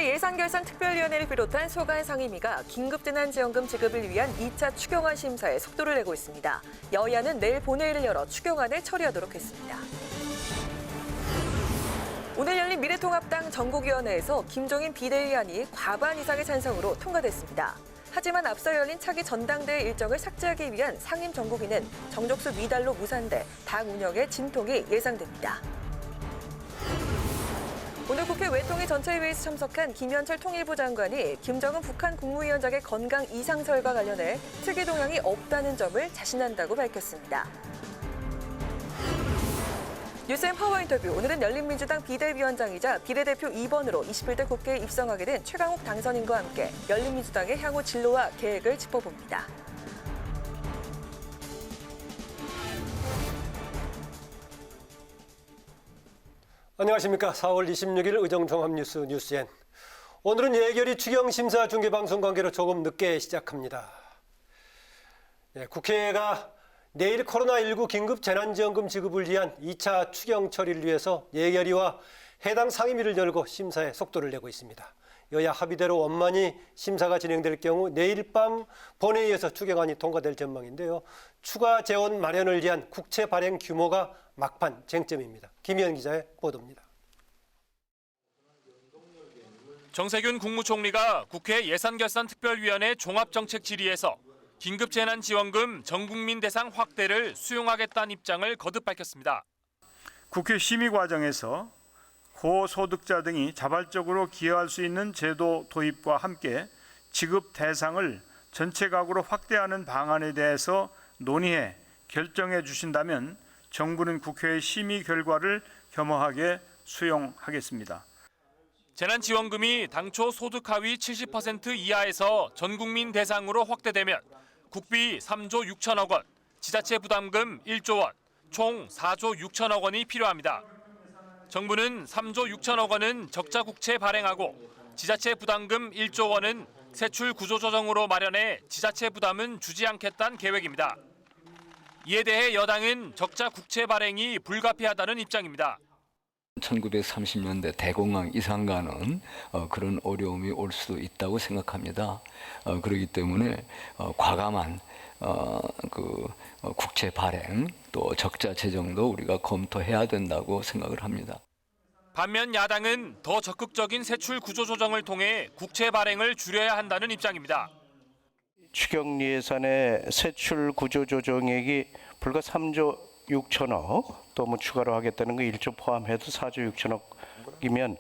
국회 예산결산특별위원회를 비롯한 소관 상임위가 긴급재난지원금 지급을 위한 2차 추경안 심사에 속도를 내고 있습니다. 여야는 내일 본회의를 열어 추경안을 처리하도록 했습니다. 오늘 열린 미래통합당 전국위원회에서 김종인 비대위안이 과반 이상의 찬성으로 통과됐습니다. 하지만 앞서 열린 차기 전당대회 일정을 삭제하기 위한 상임 전국위는 정족수 미달로 무산돼 당 운영에 진통이 예상됩니다. 오늘 국회 외통위 전체회의에서 참석한 김현철 통일부 장관이 김정은 북한 국무위원장의 건강 이상설과 관련해 특이 동향이 없다는 점을 자신한다고 밝혔습니다. 뉴스엠 파워 인터뷰, 오늘은 열린민주당 비대위원장이자 비례대표 2번으로 21대 국회에 입성하게 된 최강욱 당선인과 함께 열린민주당의 향후 진로와 계획을 짚어봅니다. 안녕하십니까. 4월 26일 의정통합뉴스 뉴스엔. 오늘은 예결위 추경심사 중계방송 관계로 조금 늦게 시작합니다. 국회가 내일 코로나19 긴급 재난지원금 지급을 위한 2차 추경 처리를 위해서 예결위와 해당 상임위를 열고 심사에 속도를 내고 있습니다. 여야 합의대로 원만히 심사가 진행될 경우 내일 밤 본회의에서 추경안이 통과될 전망인데요. 추가 재원 마련을 위한 국채 발행 규모가 막판 쟁점입니다. 김희연 기자의 보도입니다. 정세균 국무총리가 국회 예산결산특별위원회 종합정책 질의에서 긴급재난지원금 전국민 대상 확대를 수용하겠다는 입장을 거듭 밝혔습니다. 국회 심의 과정에서 고소득자 등이 자발적으로 기여할 수 있는 제도 도입과 함께 지급 대상을 전체 가구로 확대하는 방안에 대해서 논의해 결정해 주신다면 정부는 국회의 심의 결과를 겸허하게 수용하겠습니다. 재난지원금이 당초 소득 하위 70% 이하에서 전국민 대상으로 확대되면 국비 3조 6천억 원, 지자체 부담금 1조 원, 총 4조 6천억 원이 필요합니다. 정부는 3조 6천억 원은 적자 국채 발행하고 지자체 부담금 1조 원은 세출 구조조정으로 마련해 지자체 부담은 주지 않겠다는 계획입니다. 이에 대해 여당은 적자 국채 발행이 불가피하다는 입장입니다. 1930년대 대공황 이상 가는 그런 어려움이 올 수도 있다고 생각합니다. 그렇기 때문에 과감한 국채 발행 또 적자 재정도 우리가 검토해야 된다고 생각을 합니다. 반면 야당은 더 적극적인 세출 구조조정을 통해 국채 발행을 줄여야 한다는 입장입니다. 추경 예산의 세출 구조조정액이 불과 3조 6천억 또 뭐 추가로 하겠다는 거 1조 포함해도 4조 6천억이면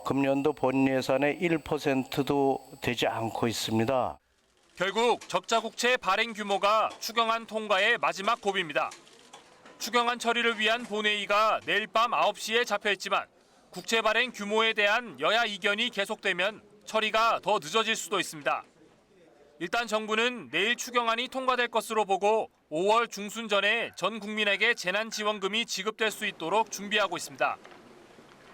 금년도 본 예산의 1%도 되지 않고 있습니다. 결국 적자 국채 발행 규모가 추경안 통과의 마지막 고비입니다. 추경안 처리를 위한 본회의가 내일 밤 9시에 잡혀있지만 국채 발행 규모에 대한 여야 이견이 계속되면 처리가 더 늦어질 수도 있습니다. 일단 정부는 내일 추경안이 통과될 것으로 보고 5월 중순 전에 전 국민에게 재난지원금이 지급될 수 있도록 준비하고 있습니다.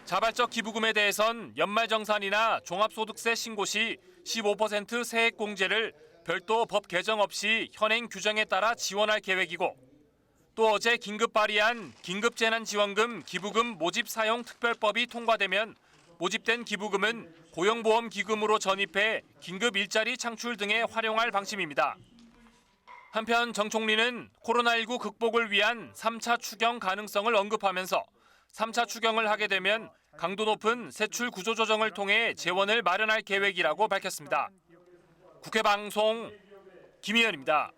자발적 기부금에 대해선 연말정산이나 종합소득세 신고 시 15% 세액공제를 별도 법 개정 없이 현행 규정에 따라 지원할 계획이고, 또 어제 긴급 발의한 긴급재난지원금 기부금 모집 사용 특별법이 통과되면 모집된 기부금은 고용보험기금으로 전입해 긴급 일자리 창출 등에 활용할 방침입니다. 한편 정 총리는 코로나19 극복을 위한 3차 추경 가능성을 언급하면서 3차 추경을 하게 되면 강도 높은 세출 구조조정을 통해 재원을 마련할 계획이라고 밝혔습니다. 국회 방송 김희연입니다.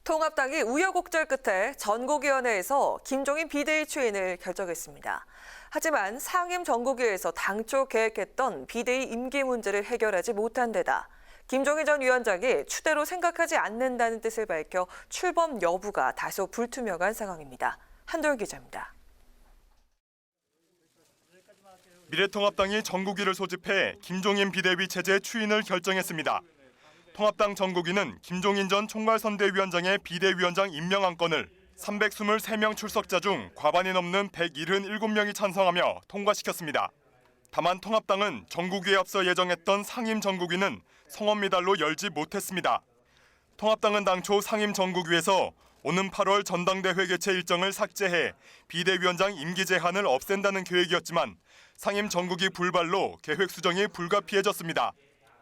통합당이 우여곡절 끝에 전국위원회에서 김종인 비대위 추인을 결정했습니다. 하지만 상임 전국위에서 당초 계획했던 비대위 임기 문제를 해결하지 못한 데다 김종인 전 위원장이 추대로 생각하지 않는다는 뜻을 밝혀 출범 여부가 다소 불투명한 상황입니다. 한돌 기자입니다. 미래통합당이 전국위를 소집해 김종인 비대위 체제 추인을 결정했습니다. 통합당 전국위는 김종인 전 총괄선대위원장의 비대위원장 임명 안건을 323명 출석자 중 과반이 넘는 177명이 찬성하며 통과시켰습니다. 다만 통합당은 전국위에 앞서 예정했던 상임 전국위는 성원 미달로 열지 못했습니다. 통합당은 당초 상임 전국위에서 오는 8월 전당대회 개최 일정을 삭제해 비대위원장 임기 제한을 없앤다는 계획이었지만 상임 전국이 불발로 계획 수정이 불가피해졌습니다.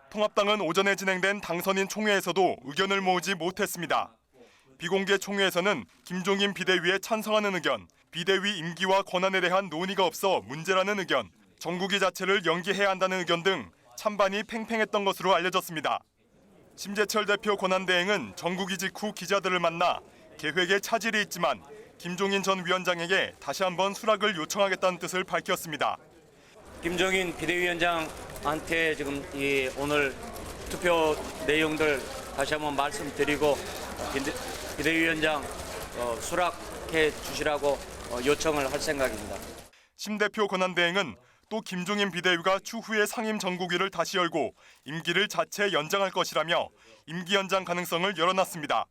통합당은 오전에 진행된 당선인 총회에서도 의견을 모으지 못했습니다. 비공개 총회에서는 김종인 비대위에 찬성하는 의견, 비대위 임기와 권한에 대한 논의가 없어 문제라는 의견, 정국이 자체를 연기해야 한다는 의견 등 찬반이 팽팽했던 것으로 알려졌습니다. 심재철 대표 권한대행은 정국이 직후 기자들을 만나 계획에 차질이 있지만 김종인 전 위원장에게 다시 한번 수락을 요청하겠다는 뜻을 밝혔습니다. 김종인 비대위원장한테 지금 오늘 투표 내용들 다시 한번 말씀드리고 비대위원장 수락해 주시라고 요청을 할 생각입니다. 심 대표 권한대행은 또 김종인 비대위가 추후에 상임 전국위를 다시 열고 임기를 자체 연장할 것이라며 임기 연장 가능성을 열어놨습니다.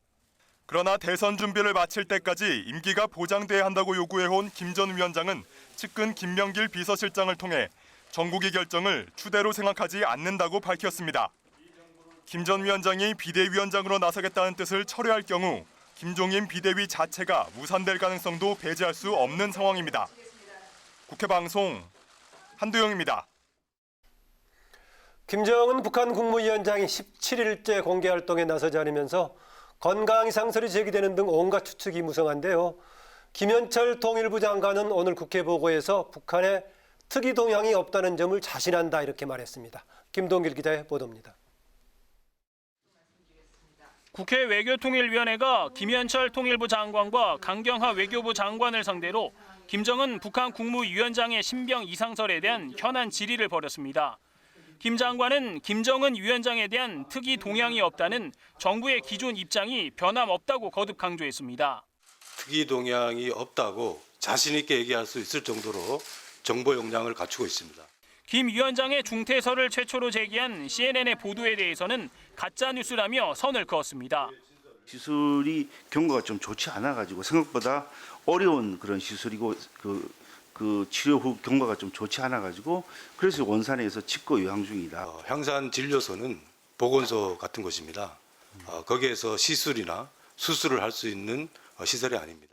그러나 대선 준비를 마칠 때까지 임기가 보장돼야 한다고 요구해온 김 전 위원장은 측근 김명길 비서실장을 통해 전국위 결정을 추대로 생각하지 않는다고 밝혔습니다. 김 전 위원장이 비대위원장으로 나서겠다는 뜻을 철회할 경우 김종인 비대위 자체가 무산될 가능성도 배제할 수 없는 상황입니다. 국회 방송 한두영입니다. 김정은 북한 국무위원장이 17일째 공개 활동에 나서지 않으면서 건강 이상설이 제기되는 등 온갖 추측이 무성한데요. 김현철 통일부 장관은 오늘 국회 보고에서 북한에 특이 동향이 없다는 점을 자신한다 이렇게 말했습니다. 김동길 기자의 보도입니다. 국회 외교통일위원회가 김현철 통일부 장관과 강경화 외교부 장관을 상대로 김정은 북한 국무위원장의 신병 이상설에 대한 현안 질의를 벌였습니다. 김 장관은 김정은 위원장에 대한 특이 동향이 없다는 정부의 기존 입장이 변함없다고 거듭 강조했습니다. 특이 동향이 없다고 자신 있게 얘기할 수 있을 정도로 정보 역량을 갖추고 있습니다. 김 위원장의 중퇴설을 최초로 제기한 CNN의 보도에 대해서는 가짜 뉴스라며 선을 그었습니다. 시술이 경과가 좀 좋지 않아가지고 생각보다 어려운 그런 시술이고 그 치료 후 경과가 좀 좋지 않아가지고 그래서 원산에서 집거 요양 중이다. 향산진료소는 보건소 같은 곳입니다. 거기에서 시술이나 수술을 할 수 있는 시설이 아닙니다.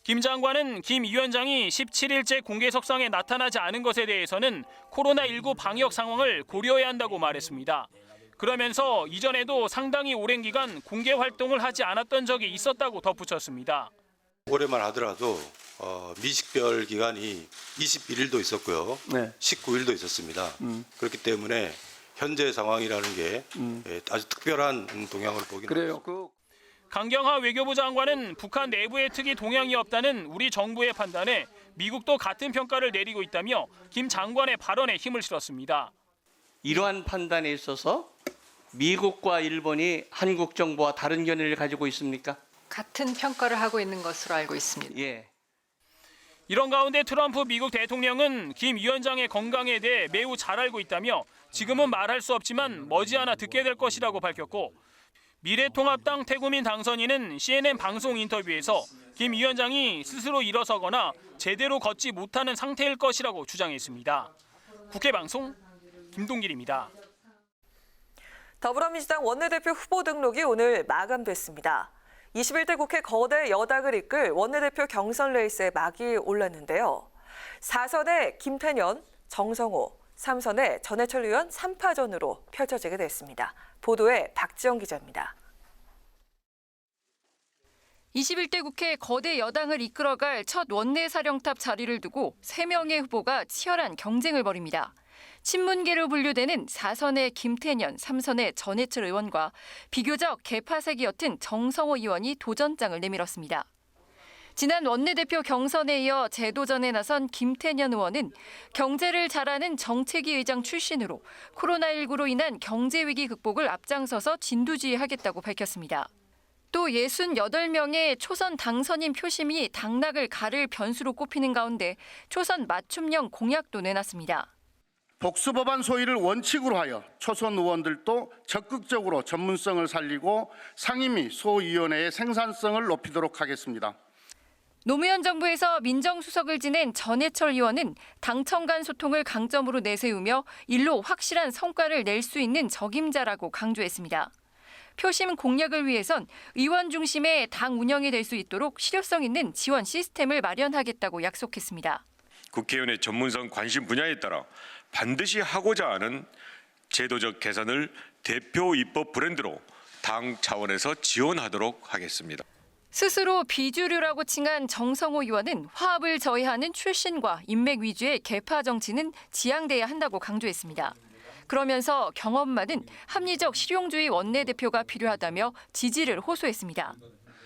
김 장관은 김 위원장이 17일째 공개석상에 나타나지 않은 것에 대해서는 코로나19 방역 상황을 고려해야 한다고 말했습니다. 그러면서 이전에도 상당히 오랜 기간 공개 활동을 하지 않았던 적이 있었다고 덧붙였습니다. 올해만 하더라도 미식별 기간이 21일도 있었고요. 네. 19일도 있었습니다. 그렇기 때문에 현재 상황이라는 게 아주 특별한 동향으로 보기는 그래요. 강경화 외교부 장관은 북한 내부의 특이 동향이 없다는 우리 정부의 판단에 미국도 같은 평가를 내리고 있다며 김 장관의 발언에 힘을 실었습니다. 이러한 판단에 있어서 미국과 일본이 한국 정부와 다른 견해를 가지고 있습니까? 같은 평가를 하고 있는 것으로 알고 있습니다. 예. 이런 가운데 트럼프 미국 대통령은 김 위원장의 건강에 대해 매우 잘 알고 있다며 지금은 말할 수 없지만 머지않아 듣게 될 것이라고 밝혔고 미래통합당 태구민 당선인은 CNN 방송 인터뷰에서 김 위원장이 스스로 일어서거나 제대로 걷지 못하는 상태일 것이라고 주장했습니다. 국회 방송 김동길입니다. 더불어민주당 원내대표 후보 등록이 오늘 마감됐습니다. 21대 국회 거대 여당을 이끌 원내대표 경선 레이스에 막이 올랐는데요. 4선의 김태년, 정성호, 3선의 전해철 의원 3파전으로 펼쳐지게 됐습니다. 보도에 박지영 기자입니다. 21대 국회 거대 여당을 이끌어갈 첫 원내사령탑 자리를 두고 3명의 후보가 치열한 경쟁을 벌입니다. 친문계로 분류되는 4선의 김태년, 3선의 전해철 의원과 비교적 개파색이 옅은 정성호 의원이 도전장을 내밀었습니다. 지난 원내대표 경선에 이어 재도전에 나선 김태년 의원은 경제를 잘하는 정책위 의장 출신으로 코로나19로 인한 경제위기 극복을 앞장서서 진두지휘하겠다고 밝혔습니다. 또 68명의 초선 당선인 표심이 당락을 가를 변수로 꼽히는 가운데 초선 맞춤형 공약도 내놨습니다. 복수법안 소위를 원칙으로 하여 초선 의원들도 적극적으로 전문성을 살리고 상임위 소위원회의 생산성을 높이도록 하겠습니다. 노무현 정부에서 민정수석을 지낸 전해철 의원은 당청 간 소통을 강점으로 내세우며 일로 확실한 성과를 낼 수 있는 적임자라고 강조했습니다. 표심 공략을 위해선 의원 중심의 당 운영이 될 수 있도록 실효성 있는 지원 시스템을 마련하겠다고 약속했습니다. 국회의원의 전문성 관심 분야에 따라 반드시 하고자 하는 제도적 개선을 대표 입법 브랜드로 당 차원에서 지원하도록 하겠습니다. 스스로 비주류라고 칭한 정성호 의원은 화합을 저해하는 출신과 인맥 위주의 계파 정치는 지양돼야 한다고 강조했습니다. 그러면서 경험 많은 합리적 실용주의 원내대표가 필요하다며 지지를 호소했습니다.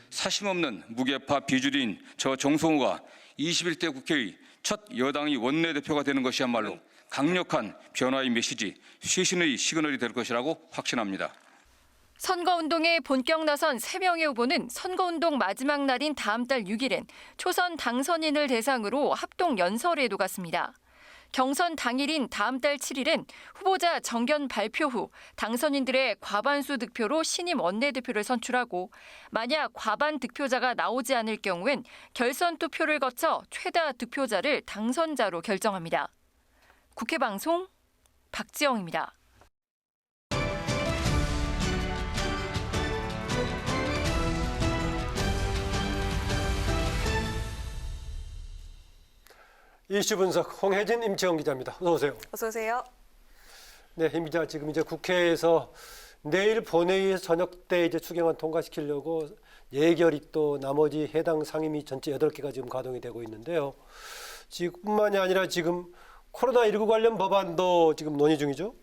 사심없는 무계파 비주류인 저 정성호가 21대 국회의 첫 여당의 원내대표가 되는 것이야말로 강력한 변화의 메시지, 쇄신의 시그널이 될 것이라고 확신합니다. 선거운동에 본격 나선 3명의 후보는 선거운동 마지막 날인 다음 달 6일엔 초선 당선인을 대상으로 합동 연설회도 갔습니다. 경선 당일인 다음 달 7일엔 후보자 정견 발표 후 당선인들의 과반수 득표로 신임 원내대표를 선출하고 만약 과반 득표자가 나오지 않을 경우엔 결선 투표를 거쳐 최다 득표자를 당선자로 결정합니다. 국회방송 박지영입니다. 이슈 분석 홍혜진, 임채영 기자입니다. 어서 오세요. 어서 오세요. 네, 임 기자, 지금 이제 국회에서 내일 본회의에서 저녁 때 이제 추경안 통과시키려고 예결위 또 나머지 해당 상임위 전체 8개가 지금 가동이 되고 있는데요. 지금뿐만이 아니라 지금 코로나19 관련 법안도 지금 논의 중이죠?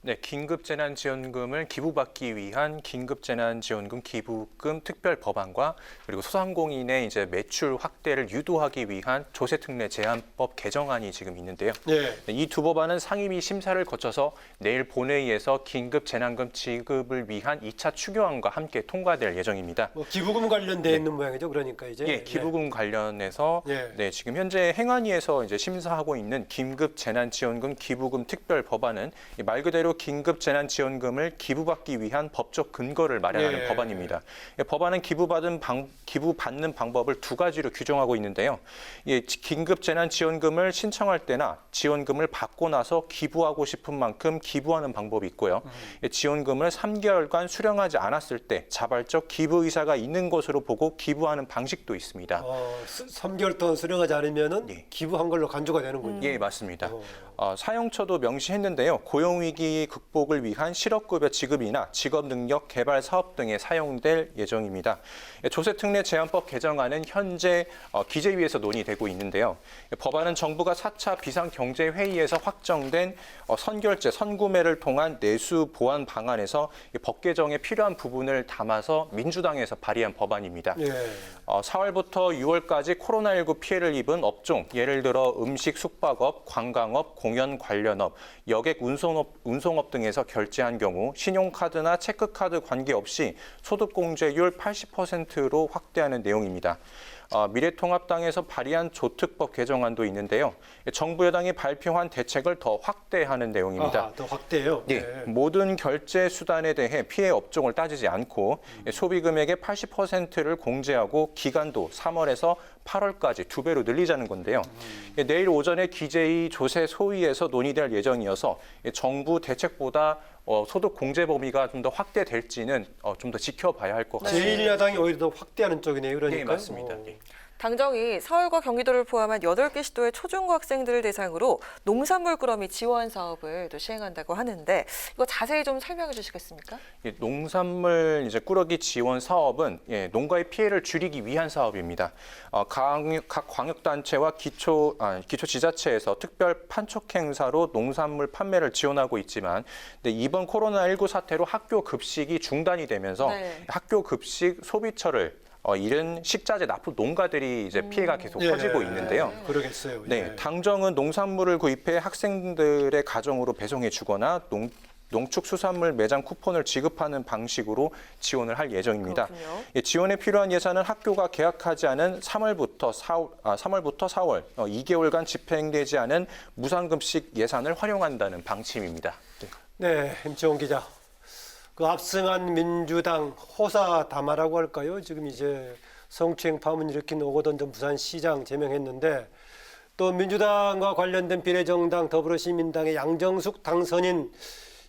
네, 긴급재난지원금을 기부받기 위한 긴급재난지원금 기부금 특별 법안과 그리고 소상공인의 이제 매출 확대를 유도하기 위한 조세특례 제한법 개정안이 지금 있는데요. 네. 이 두 법안은 상임위 심사를 거쳐서 내일 본회의에서 긴급재난금 지급을 위한 2차 추경안과 함께 통과될 예정입니다. 기부금 관련돼 있는 모양이죠. 그러니까 이제 예, 기부금 관련해서 네. 지금 현재 행안위에서 이제 심사하고 있는 긴급재난지원금 기부금 특별 법안은 말 그대로 긴급재난지원금을 기부받기 위한 법적 근거를 마련하는 법안입니다. 법안은 기부받는 방법을 2가지로 규정하고 있는데요. 긴급재난지원금을 신청할 때나 지원금을 받고 나서 기부하고 싶은 만큼 기부하는 방법이 있고요. 지원금을 3개월간 수령하지 않았을 때 자발적 기부 의사가 있는 것으로 보고 기부하는 방식도 있습니다. 3개월 동안 수령하지 않으면은 기부한 걸로 간주가 되는군요. 예, 맞습니다. 사용처도 명시했는데요. 고용위기 극복을 위한 실업급여 지급이나 직업능력 개발 사업 등에 사용될 예정입니다. 조세특례 제한법 개정안은 현재 기재위에서 논의되고 있는데요. 법안은 정부가 4차 비상경제회의에서 확정된 선결제, 선구매를 통한 내수 보완 방안에서 법 개정에 필요한 부분을 담아서 민주당에서 발의한 법안입니다. 4월부터 6월까지 코로나19 피해를 입은 업종, 예를 들어 음식, 숙박업, 관광업, 공연 관련업, 여객 운송업 등에서 결제한 경우 신용카드나 체크카드 관계없이 소득공제율 80%로 확대하는 내용입니다. 미래통합당에서 발의한 조특법 개정안도 있는데요. 정부 여당이 발표한 대책을 더 확대하는 내용입니다. 더 확대해요? 네. 모든 결제 수단에 대해 피해 업종을 따지지 않고 소비 금액의 80%를 공제하고 기간도 3월에서 8월까지 2배로 늘리자는 건데요. 내일 오전에 기재위 조세 소위에서 논의될 예정이어서 정부 대책보다 소득 공제 범위가 좀 더 확대될지는 좀 더 지켜봐야 할 것 같습니다. 제1야당이 오히려 더 확대하는 쪽이네요. 그러니까. 네, 맞습니다. 당정이 서울과 경기도를 포함한 8개 시도의 초중고 학생들을 대상으로 농산물 꾸러미 지원 사업을 또 시행한다고 하는데 이거 자세히 좀 설명해 주시겠습니까? 농산물 이제 꾸러기 지원 사업은 농가의 피해를 줄이기 위한 사업입니다. 각 광역단체와 기초지자체에서 특별 판촉 행사로 농산물 판매를 지원하고 있지만 이번 코로나19 사태로 학교 급식이 중단이 되면서 학교 급식 소비처를 잃은 식자재 납품 농가들이 이제 피해가 계속 커지고 있는데요. 그러겠어요. 네, 당정은 농산물을 구입해 학생들의 가정으로 배송해 주거나 농축수산물 매장 쿠폰을 지급하는 방식으로 지원을 할 예정입니다. 지원에 필요한 예산은 학교가 개학하지 않은 3월부터 4월 2개월간 집행되지 않은 무상급식 예산을 활용한다는 방침입니다. 네, 임채원 기자. 그 압승한 민주당 호사다마라고 할까요? 지금 이제 성추행 파문 일으킨 오거돈 전 부산시장 제명했는데 또 민주당과 관련된 비례정당 더불어시민당의 양정숙 당선인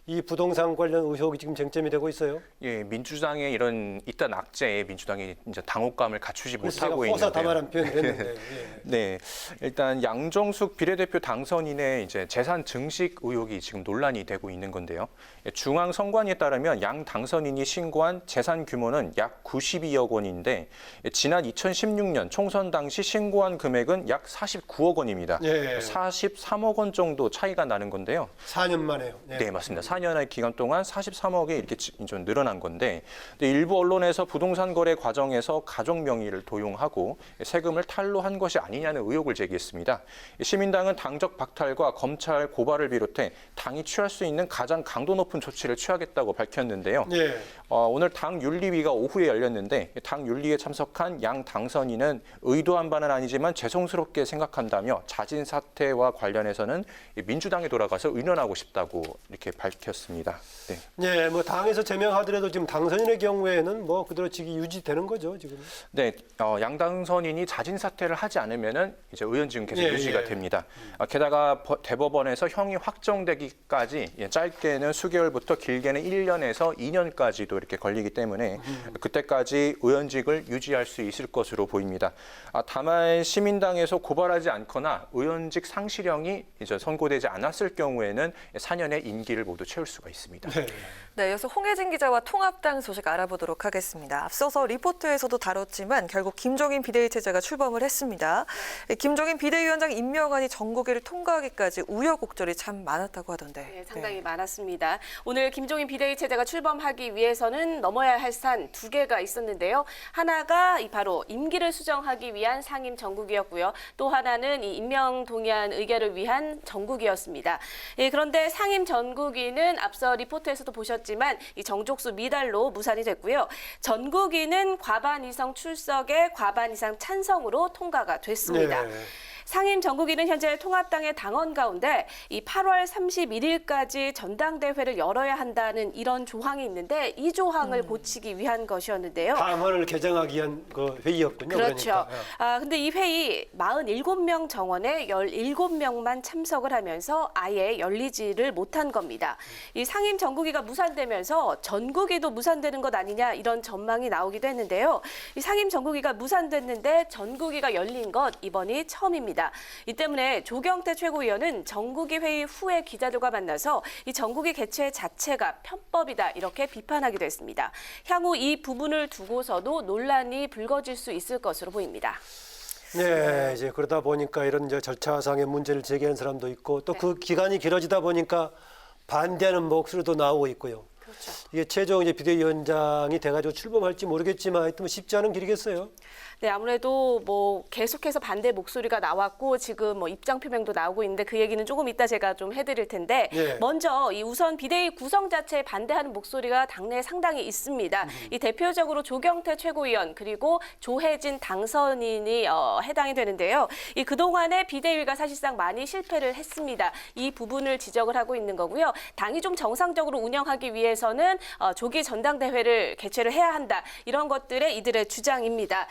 이 부동산 관련 의혹이 지금 쟁점이 되고 있어요. 예, 민주당의 이런 이딴 악재에 민주당이 이제 당혹감을 갖추지 못하고 있는데요. 호사다마란 표현을 했는데. 예. 네, 일단 양정숙 비례대표 당선인의 이제 재산 증식 의혹이 지금 논란이 되고 있는 건데요. 중앙선관위에 따르면 양 당선인이 신고한 재산 규모는 약 92억 원인데 지난 2016년 총선 당시 신고한 금액은 약 49억 원입니다. 예. 43억 원 정도 차이가 나는 건데요. 4년 만에요. 예. 네, 맞습니다. 4년의 기간 동안 43억이 이렇게 좀 늘어난 건데 일부 언론에서 부동산 거래 과정에서 가족 명의를 도용하고 세금을 탈루한 것이 아니냐는 의혹을 제기했습니다. 시민당은 당적 박탈과 검찰 고발을 비롯해 당이 취할 수 있는 가장 강도 높은 조치를 취하겠다고 밝혔는데요. 예. 오늘 당 윤리위가 오후에 열렸는데 당 윤리에 참석한 양 당선인은 의도한 바는 아니지만 죄송스럽게 생각한다며 자진 사퇴와 관련해서는 민주당에 돌아가서 의논하고 싶다고 이렇게 밝혔습니다. 네. 예, 뭐 당에서 제명하더라도 지금 당선인의 경우에는 뭐 그대로 직위 유지되는 거죠, 지금. 네, 양 당선인이 자진 사퇴를 하지 않으면은 이제 의원직은 계속 유지가 됩니다. 게다가 대법원에서 형이 확정되기까지 짧게는 수개월부터 길게는 1년에서 2년까지도 이렇게 걸리기 때문에 그때까지 의원직을 유지할 수 있을 것으로 보입니다. 다만 시민당에서 고발하지 않거나 의원직 상실형이 이제 선고되지 않았을 경우에는 4년의 임기를 모두 채울 수가 있습니다. 네, 이어서 홍혜진 기자와 통합당 소식 알아보도록 하겠습니다. 앞서서 리포트에서도 다뤘지만 결국 김종인 비대위 체제가 출범을 했습니다. 김종인 비대위원장 임명안이 전국위를 통과하기까지 우여곡절이 참 많았다고 하던데. 네, 상당히 많았습니다. 오늘 김종인 비대위 체제가 출범하기 위해서는 넘어야 할 산 2개가 있었는데요. 하나가 바로 임기를 수정하기 위한 상임 전국위였고요. 또 하나는 이 임명 동의안 의결을 위한 전국위였습니다. 예, 그런데 상임 전국위는 앞서 리포트에서도 보셨지만 이 정족수 미달로 무산이 됐고요. 전국위는 과반 이상 출석에 과반 이상 찬성으로 통과가 됐습니다. 네. 상임 전국위는 현재 통합당의 당원 가운데 이 8월 31일까지 전당대회를 열어야 한다는 이런 조항이 있는데 이 조항을 고치기 위한 것이었는데요. 당헌을 개정하기 위한 그 회의였군요. 그렇죠. 그러니까. 근데 이 회의 47명 정원에 17명만 참석을 하면서 아예 열리지를 못한 겁니다. 이 상임 전국위가 무산되면서 전국위도 무산되는 것 아니냐 이런 전망이 나오기도 했는데요. 이 상임 전국위가 무산됐는데 전국위가 열린 것 이번이 처음입니다. 이 때문에 조경태 최고위원은 전국위 회의 후에 기자들과 만나서 이 전국위 개최 자체가 편법이다 이렇게 비판하기도 했습니다. 향후 이 부분을 두고서도 논란이 불거질 수 있을 것으로 보입니다. 네, 이제 그러다 보니까 이런 이제 절차상의 문제를 제기하는 사람도 있고 또 그 기간이 길어지다 보니까 반대하는 목소리도 나오고 있고요. 그렇죠. 이게 최종 이제 비대위원장이 돼가지고 출범할지 모르겠지만 하여튼 쉽지 않은 길이겠어요. 네, 아무래도 뭐 계속해서 반대 목소리가 나왔고 지금 뭐 입장 표명도 나오고 있는데 그 얘기는 조금 이따 제가 좀 해드릴 텐데 먼저 이 우선 비대위 구성 자체에 반대하는 목소리가 당내에 상당히 있습니다. 이 대표적으로 조경태 최고위원 그리고 조혜진 당선인이 해당이 되는데요. 이 그동안의 비대위가 사실상 많이 실패를 했습니다. 이 부분을 지적을 하고 있는 거고요. 당이 좀 정상적으로 운영하기 위해서는 조기 전당대회를 개최를 해야 한다. 이런 것들의 이들의 주장입니다.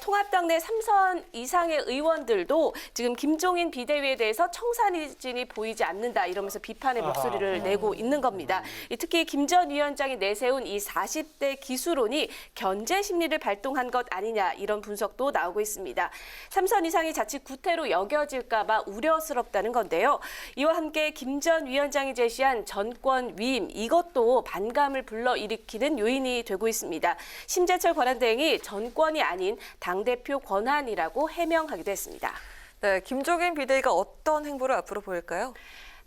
통합당 내 3선 이상의 의원들도 지금 김종인 비대위에 대해서 청사진이 보이지 않는다 이러면서 비판의 목소리를 내고 있는 겁니다. 특히 김 전 위원장이 내세운 이 40대 기수론이 견제 심리를 발동한 것 아니냐 이런 분석도 나오고 있습니다. 3선 이상이 자칫 구태로 여겨질까 봐 우려스럽다는 건데요. 이와 함께 김 전 위원장이 제시한 전권 위임 이것도 반감을 불러일으키는 요인이 되고 있습니다. 심재철 권한대행이 전권이 아닌 당대표 권한이라고 해명하기도 했습니다. 네, 김종인 비대위가 어떤 행보를 앞으로 보일까요?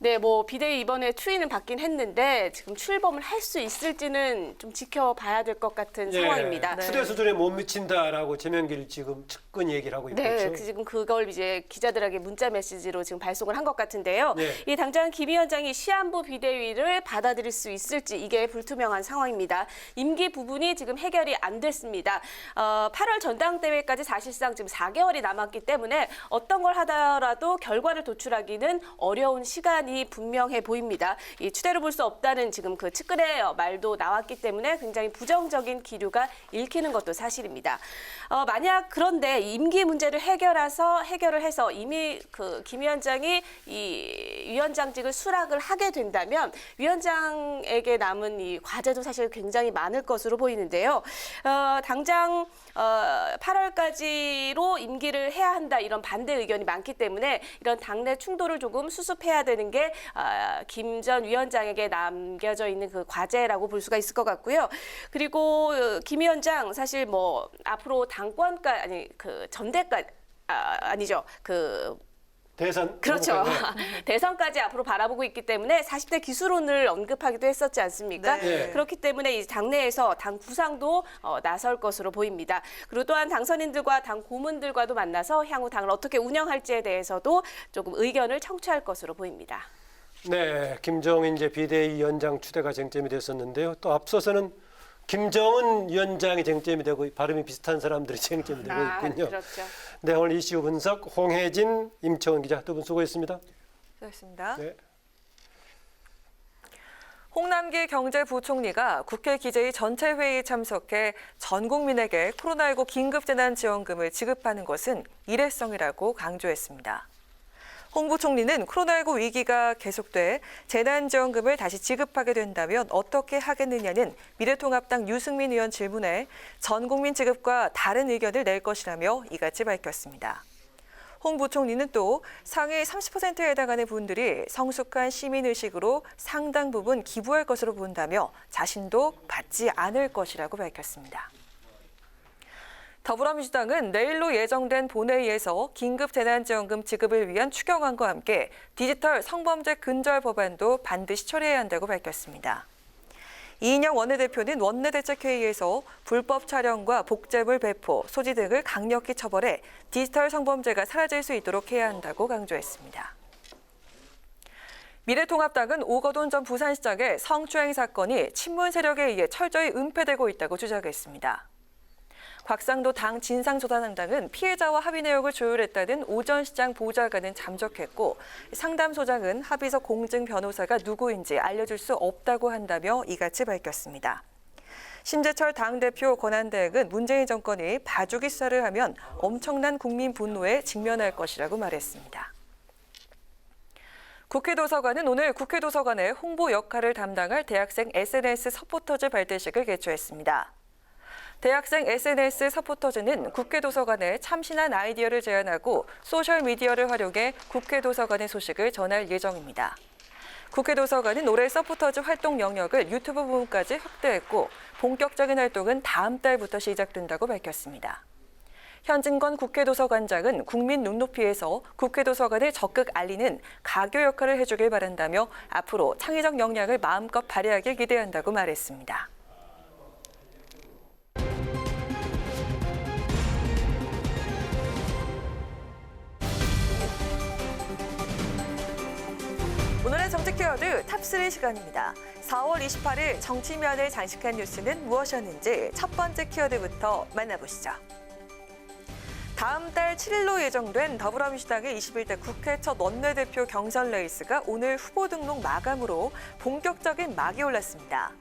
네, 뭐 비대위 이번에 추인은 받긴 했는데 지금 출범을 할 수 있을지는 좀 지켜봐야 될 것 같은 상황입니다. 추대 수준에 못 미친다라고 제명길 지금 측근 얘기를 하고 있고. 네, 지금 그걸 이제 기자들에게 문자 메시지로 지금 발송을 한 것 같은데요. 이 당장 김 위원장이 시한부 비대위를 받아들일 수 있을지 이게 불투명한 상황입니다. 임기 부분이 지금 해결이 안 됐습니다. 8월 전당대회까지 사실상 지금 4개월이 남았기 때문에 어떤 걸 하더라도 결과를 도출하기는 어려운 시간이 판단이 분명해 보입니다. 이 추대로 볼 수 없다는 지금 그 측근의 말도 나왔기 때문에 굉장히 부정적인 기류가 읽히는 것도 사실입니다. 만약 그런데 임기 문제를 해결을 해서 이미 그 김 위원장이 이 위원장직을 수락을 하게 된다면 위원장에게 남은 이 과제도 사실 굉장히 많을 것으로 보이는데요. 당장 8월까지로 임기를 해야 한다 이런 반대 의견이 많기 때문에 이런 당내 충돌을 조금 수습해야 되는 게 김 전 위원장에게 남겨져 있는 그 과제라고 볼 수가 있을 것 같고요. 그리고 김 위원장 사실 뭐 앞으로 당권까지 아니 그 전대까지 아니죠. 그 대선. 그렇죠. 대선까지 앞으로 바라보고 있기 때문에 40대 기수론을 언급하기도 했었지 않습니까? 네. 그렇기 때문에 이 당내에서 당 구상도 나설 것으로 보입니다. 그리고 또한 당선인들과 당 고문들과도 만나서 향후 당을 어떻게 운영할지에 대해서도 조금 의견을 청취할 것으로 보입니다. 네, 김종인 비대위원장 추대가 쟁점이 됐었는데요. 또 앞서서는 김정은 위원장이 쟁점이 되고 발음이 비슷한 사람들이 쟁점이 되고 있군요. 그렇죠. 네, 오늘 이슈 분석 홍혜진, 임채원 기자 두 분 수고했습니다. 수고하셨습니다. 네. 홍남기 경제부총리가 국회 기재위 전체 회의에 참석해 전 국민에게 코로나19 긴급재난지원금을 지급하는 것은 일회성이라고 강조했습니다. 홍 부총리는 코로나19 위기가 계속돼 재난지원금을 다시 지급하게 된다면 어떻게 하겠느냐는 미래통합당 유승민 의원 질문에 전 국민 지급과 다른 의견을 낼 것이라며 이같이 밝혔습니다. 홍 부총리는 또 상위 30%에 해당하는 분들이 성숙한 시민의식으로 상당 부분 기부할 것으로 본다며 자신도 받지 않을 것이라고 밝혔습니다. 더불어민주당은 내일로 예정된 본회의에서 긴급재난지원금 지급을 위한 추경안과 함께 디지털 성범죄 근절 법안도 반드시 처리해야 한다고 밝혔습니다. 이인영 원내대표는 원내대책회의에서 불법 촬영과 복제물 배포, 소지 등을 강력히 처벌해 디지털 성범죄가 사라질 수 있도록 해야 한다고 강조했습니다. 미래통합당은 오거돈 전 부산시장의 성추행 사건이 친문 세력에 의해 철저히 은폐되고 있다고 주장했습니다. 곽상도 당 진상조사단장은 피해자와 합의 내역을 조율했다는 오 전 시장 보좌관은 잠적했고 상담소장은 합의서 공증 변호사가 누구인지 알려줄 수 없다고 한다며 이같이 밝혔습니다. 심재철 당대표 권한대행은 문재인 정권이 봐주기 수사를 하면 엄청난 국민 분노에 직면할 것이라고 말했습니다. 국회 도서관은 오늘 국회 도서관의 홍보 역할을 담당할 대학생 SNS 서포터즈 발대식을 개최했습니다. 대학생 SNS 서포터즈는 국회 도서관에 참신한 아이디어를 제안하고 소셜미디어를 활용해 국회 도서관의 소식을 전할 예정입니다. 국회 도서관은 올해 서포터즈 활동 영역을 유튜브 부분까지 확대했고 본격적인 활동은 다음 달부터 시작된다고 밝혔습니다. 현진건 국회 도서관장은 국민 눈높이에서 국회 도서관을 적극 알리는 가교 역할을 해주길 바란다며 앞으로 창의적 역량을 마음껏 발휘하길 기대한다고 말했습니다. 오늘의 정치 키워드 탑3 시간입니다. 4월 28일 정치면을 장식한 뉴스는 무엇이었는지 첫 번째 키워드부터 만나보시죠. 다음 달 7일로 예정된 더불어민주당의 21대 국회 첫 원내대표 경선 레이스가 오늘 후보 등록 마감으로 본격적인 막이 올랐습니다.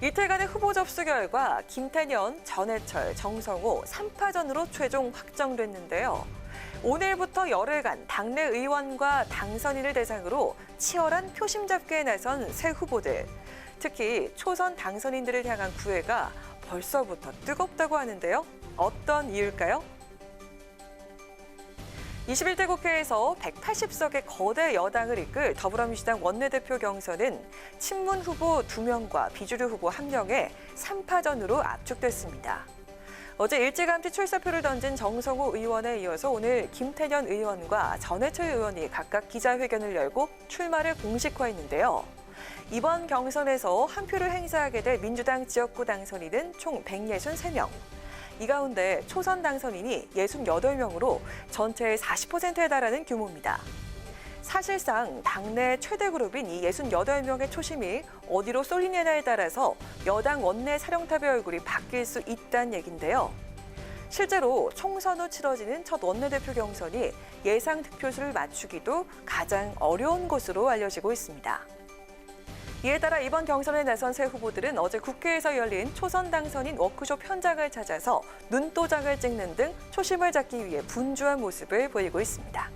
이틀간의 후보 접수 결과 김태년, 전해철, 정성호 3파전으로 최종 확정됐는데요. 오늘부터 열흘간 당내 의원과 당선인을 대상으로 치열한 표심 잡기에 나선 새 후보들. 특히 초선 당선인들을 향한 구애가 벌써부터 뜨겁다고 하는데요. 어떤 이유일까요? 21대 국회에서 180석의 거대 여당을 이끌 더불어민주당 원내대표 경선은 친문 후보 2명과 비주류 후보 1명의 3파전으로 압축됐습니다. 어제 일찌감치 출사표를 던진 정성호 의원에 이어서 오늘 김태년 의원과 전해철 의원이 각각 기자회견을 열고 출마를 공식화했는데요. 이번 경선에서 한 표를 행사하게 될 민주당 지역구 당선인은 총 163명. 이 가운데 초선 당선인이 68명으로 전체의 40%에 달하는 규모입니다. 사실상 당내 최대 그룹인 이 68명의 초심이 어디로 쏠리느냐에 따라서 여당 원내 사령탑의 얼굴이 바뀔 수 있다는 얘긴데요. 실제로 총선 후 치러지는 첫 원내대표 경선이 예상 득표수를 맞추기도 가장 어려운 것으로 알려지고 있습니다. 이에 따라 이번 경선에 나선 새 후보들은 어제 국회에서 열린 초선 당선인 워크숍 현장을 찾아서 눈도장을 찍는 등 초심을 잡기 위해 분주한 모습을 보이고 있습니다.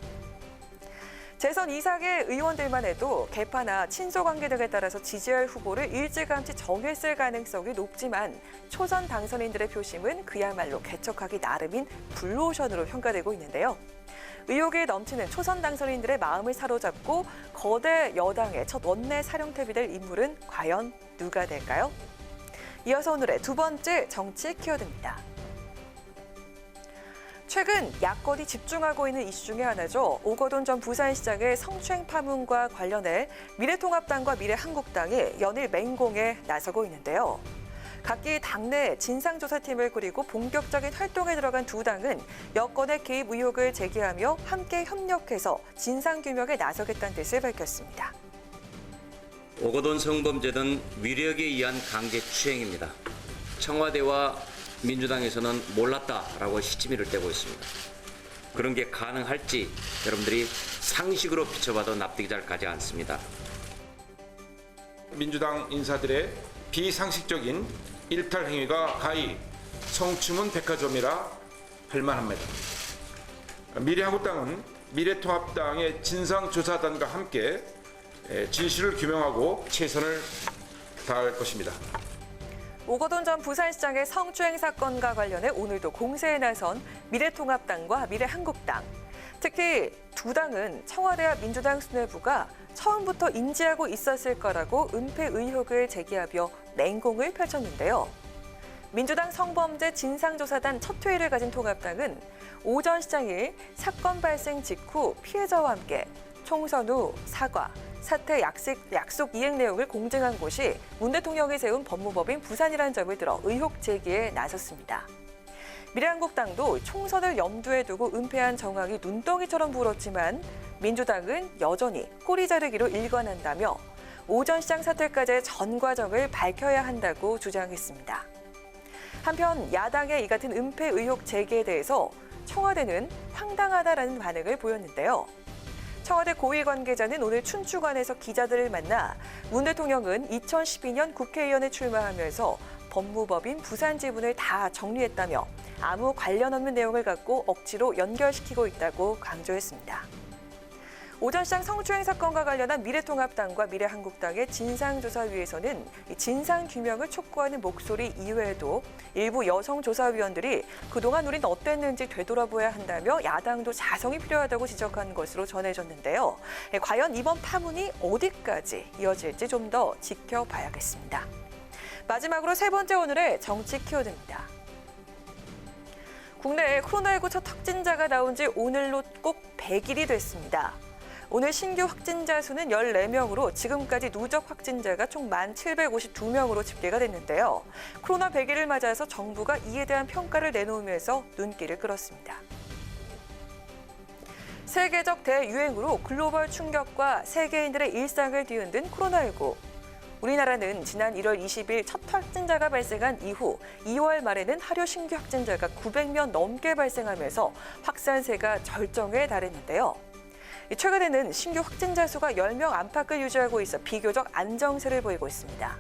재선 이상의 의원들만 해도 계파나 친소 관계 등에 따라서 지지할 후보를 일찌감치 정했을 가능성이 높지만 초선 당선인들의 표심은 그야말로 개척하기 나름인 블루오션으로 평가되고 있는데요. 의욕이 넘치는 초선 당선인들의 마음을 사로잡고 거대 여당의 첫 원내 사령탑이 될 인물은 과연 누가 될까요? 이어서 오늘의 두 번째 정치 키워드입니다. 최근 야권이 집중하고 있는 이슈 중에 하나죠. 오거돈 전 부산시장의 성추행 파문과 관련해 미래통합당과 미래한국당이 연일 맹공에 나서고 있는데요. 각기 당내 진상조사팀을 꾸리고 본격적인 활동에 들어간 두 당은 여권의 개입 의혹을 제기하며 함께 협력해서 진상규명에 나서겠다는 뜻을 밝혔습니다. 오거돈 성범죄는 위력에 의한 강제추행입니다. 청와대와 민주당에서는 몰랐다라고 시치미를 떼고 있습니다. 그런 게 가능할지 여러분들이 상식으로 비춰봐도 납득이 잘 가지 않습니다. 민주당 인사들의 비상식적인 일탈 행위가 가히 성추문 백화점이라 할 만합니다. 미래한국당은 미래통합당의 진상조사단과 함께 진실을 규명하고 최선을 다할 것입니다. 오거돈 전 부산시장의 성추행 사건과 관련해 오늘도 공세에 나선 미래통합당과 미래한국당. 특히 두 당은 청와대와 민주당 수뇌부가 처음부터 인지하고 있었을 거라고 은폐 의혹을 제기하며 맹공을 펼쳤는데요. 민주당 성범죄 진상조사단 첫 회의를 가진 통합당은 오 전 시장이 사건 발생 직후 피해자와 함께 총선 후 사과, 사퇴 약속 이행 내용을 공증한 곳이 문 대통령이 세운 법무법인 부산이라는 점을 들어 의혹 제기에 나섰습니다. 미래한국당도 총선을 염두에 두고 은폐한 정황이 눈덩이처럼 불었지만 민주당은 여전히 꼬리 자르기로 일관한다며 오 전 시장 사퇴까지의 전 과정을 밝혀야 한다고 주장했습니다. 한편 야당의 이 같은 은폐 의혹 제기에 대해서 청와대는 황당하다라는 반응을 보였는데요. 청와대 고위 관계자는 오늘 춘추관에서 기자들을 만나 문 대통령은 2012년 국회의원에 출마하면서 법무법인 부산 지분을 다 정리했다며 아무 관련 없는 내용을 갖고 억지로 연결시키고 있다고 강조했습니다. 오 전 시장 성추행 사건과 관련한 미래통합당과 미래한국당의 진상조사위에서는 진상규명을 촉구하는 목소리 이외에도 일부 여성조사위원들이 그동안 우린 어땠는지 되돌아봐야 한다며 야당도 자성이 필요하다고 지적한 것으로 전해졌는데요. 과연 이번 파문이 어디까지 이어질지 좀 더 지켜봐야겠습니다. 마지막으로 세 번째 오늘의 정치 키워드입니다. 국내에 코로나19 첫 확진자가 나온 지 오늘로 꼭 100일이 됐습니다. 오늘 신규 확진자 수는 14명으로 지금까지 누적 확진자가 총 1,752명으로 집계가 됐는데요. 코로나 100일을 맞아서 정부가 이에 대한 평가를 내놓으면서 눈길을 끌었습니다. 세계적 대유행으로 글로벌 충격과 세계인들의 일상을 뒤흔든 코로나19. 우리나라는 지난 1월 20일 첫 확진자가 발생한 이후 2월 말에는 하루 신규 확진자가 900명 넘게 발생하면서 확산세가 절정에 달했는데요. 최근에는 신규 확진자 수가 10명 안팎을 유지하고 있어 비교적 안정세를 보이고 있습니다.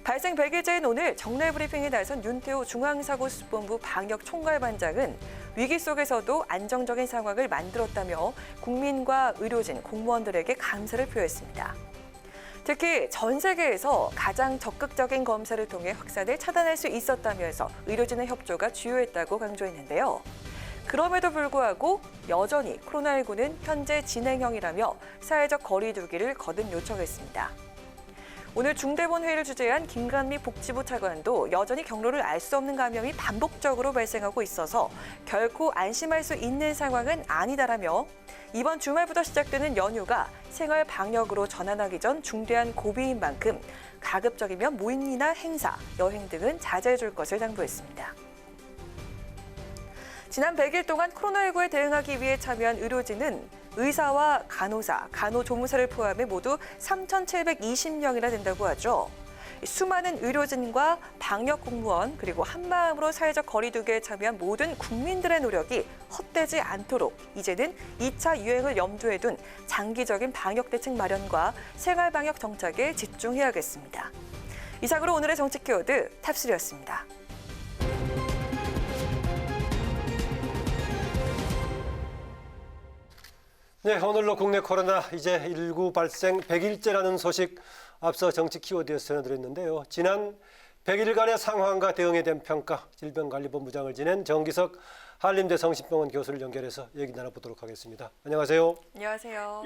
발생 100일째인 오늘 정례 브리핑에 나선 윤태호 중앙사고수습본부 방역총괄반장은 위기 속에서도 안정적인 상황을 만들었다며 국민과 의료진, 공무원들에게 감사를 표했습니다. 특히 전 세계에서 가장 적극적인 검사를 통해 확산을 차단할 수 있었다면서 의료진의 협조가 주요했다고 강조했는데요. 그럼에도 불구하고 여전히 코로나19는 현재 진행형이라며 사회적 거리 두기를 거듭 요청했습니다. 오늘 중대본 회의를 주재한 김관미 복지부 차관도 여전히 경로를 알 수 없는 감염이 반복적으로 발생하고 있어서 결코 안심할 수 있는 상황은 아니다라며 이번 주말부터 시작되는 연휴가 생활 방역으로 전환하기 전 중대한 고비인 만큼 가급적이면 모임이나 행사, 여행 등은 자제해 줄 것을 당부했습니다. 지난 100일 동안 코로나19에 대응하기 위해 참여한 의료진은 의사와 간호사, 간호조무사를 포함해 모두 3,720명이나 된다고 하죠. 수많은 의료진과 방역 공무원 그리고 한마음으로 사회적 거리두기에 참여한 모든 국민들의 노력이 헛되지 않도록 이제는 2차 유행을 염두에 둔 장기적인 방역 대책 마련과 생활 방역 정착에 집중해야겠습니다. 이상으로 오늘의 정치 키워드 탑3였습니다. 네, 오늘로 국내 코로나19 발생 100일째라는 소식 앞서 정치 키워드에서 전해드렸는데요. 지난 100일간의 상황과 대응에 대한 평가, 질병관리본부장을 지낸 정기석 한림대 성심병원 교수를 연결해서 얘기 나눠보도록 하겠습니다. 안녕하세요. 안녕하세요.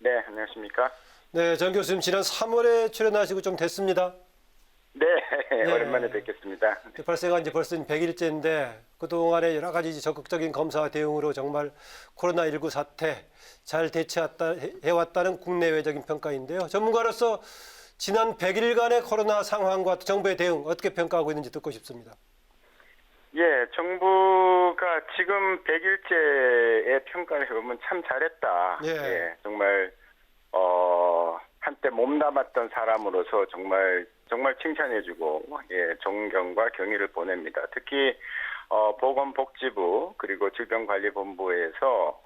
네, 안녕하십니까? 네, 정 교수님 지난 3월에 출연하시고 좀 됐습니다. 네, 오랜만에 뵙겠습니다. 발생한 지 벌써 100일째인데 그동안의 여러 가지 적극적인 검사와 대응으로 정말 코로나19 사태 잘 대처해왔다는 국내외적인 평가인데요. 전문가로서 지난 100일간의 코로나 상황과 정부의 대응 어떻게 평가하고 있는지 듣고 싶습니다. 예, 정부가 지금 100일째의 평가를 해보면 참 잘했다. 예, 정말 한때 몸담았던 사람으로서 정말 칭찬해주고 존경과 경의를 보냅니다. 특히 보건복지부 그리고 질병관리본부에서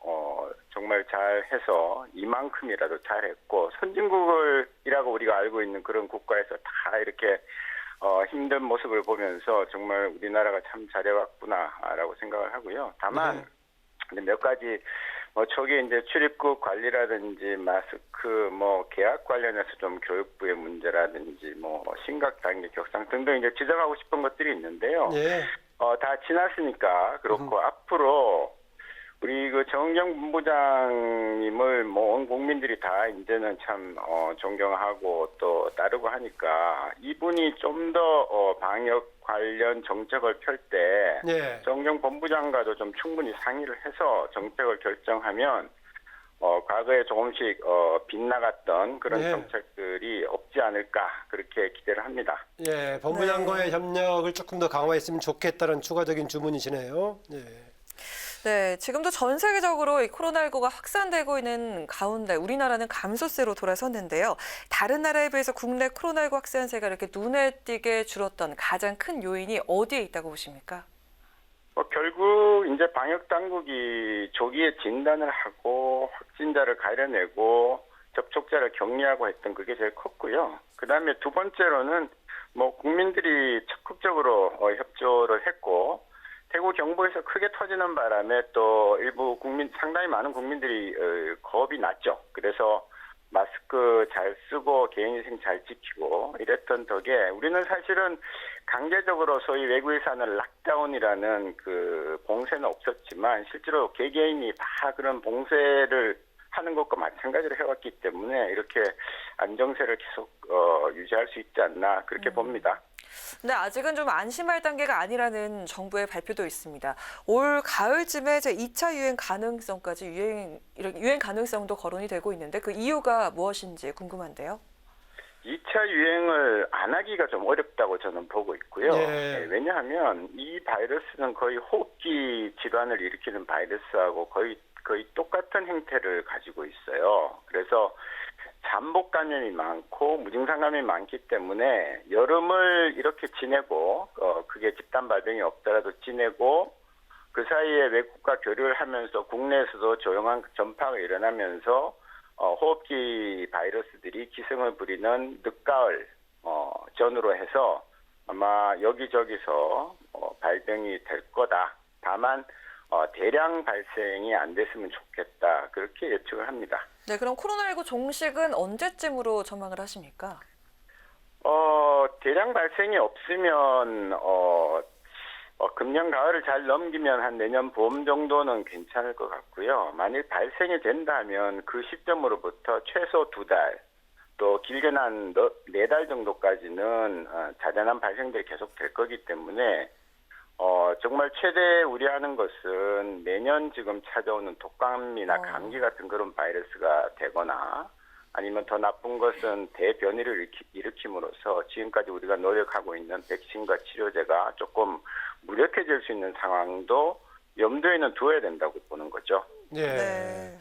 정말 잘해서 이만큼이라도 잘했고 선진국이라고 우리가 알고 있는 그런 국가에서 다 이렇게 힘든 모습을 보면서 정말 우리나라가 참 잘해왔구나라고 생각을 하고요. 다만 몇 가지 초기 이제 출입국 관리라든지 마스크 계약 관련해서 좀 교육부의 문제라든지 심각 단계 격상 등등 이제 지적하고 싶은 것들이 있는데요. 다 지났으니까 그렇고 앞으로 우리 그 정은경 본부장님을 온 국민들이 다 이제는 참 존경하고 또 따르고 하니까 이분이 좀 더 방역 관련 정책을 펼 때 정은경 본부장과도 좀 충분히 상의를 해서 정책을 결정하면 과거에 조금씩 빗나갔던 그런 정책들이 없지 않을까 그렇게 기대를 합니다. 예, 본부장과의 협력을 조금 더 강화했으면 좋겠다는 추가적인 주문이시네요. 네, 지금도 전 세계적으로 이 코로나19가 확산되고 있는 가운데 우리나라는 감소세로 돌아섰는데요. 다른 나라에 비해서 국내 코로나19 확산세가 이렇게 눈에 띄게 줄었던 가장 큰 요인이 어디에 있다고 보십니까? 결국 이제 방역 당국이 조기에 진단을 하고 확진자를 가려내고 접촉자를 격리하고 했던 그게 제일 컸고요. 그다음에 두 번째로는 국민들이 적극적으로 협조를 했고 대구 경북에서 크게 터지는 바람에 또 일부 상당히 많은 국민들이 겁이 났죠. 그래서 마스크 잘 쓰고 개인위생 잘 지키고 이랬던 덕에 우리는 사실은 강제적으로 소위 외국에서는 락다운이라는 그 봉쇄는 없었지만 실제로 개개인이 다 그런 봉쇄를 하는 것과 마찬가지로 해왔기 때문에 이렇게 안정세를 계속 유지할 수 있지 않나 그렇게 봅니다. 근데 아직은 좀 안심할 단계가 아니라는 정부의 발표도 있습니다. 올 가을쯤에 2차 유행 가능성까지 유행 가능성도 거론이 되고 있는데 그 이유가 무엇인지 궁금한데요. 2차 유행을 안 하기가 좀 어렵다고 저는 보고 있고요. 왜냐하면 이 바이러스는 거의 호흡기 질환을 일으키는 바이러스하고 거의 똑같은 형태를 가지고 있어요. 그래서 잠복 감염이 많고 무증상 감염이 많기 때문에 여름을 이렇게 지내고 그게 집단 발병이 없더라도 지내고 그 사이에 외국과 교류를 하면서 국내에서도 조용한 전파가 일어나면서 호흡기 바이러스들이 기승을 부리는 늦가을 전후로 해서 아마 여기저기서 발병이 될 거다. 다만 대량 발생이 안 됐으면 좋겠다. 그렇게 예측을 합니다. 네, 그럼 코로나19 종식은 언제쯤으로 전망을 하십니까? 대량 발생이 없으면 금년 가을을 잘 넘기면 한 내년 봄 정도는 괜찮을 것 같고요. 만일 발생이 된다면 그 시점으로부터 최소 2달, 또 길게는 한 4달 정도까지는 자잘한 발생들이 계속 될 거기 때문에 정말 최대 우려하는 것은 매년 지금 찾아오는 독감이나 감기 같은 그런 바이러스가 되거나 아니면 더 나쁜 것은 대변이를 일으킴으로써 지금까지 우리가 노력하고 있는 백신과 치료제가 조금 무력해질 수 있는 상황도 염두에는 두어야 된다고 보는 거죠. 네.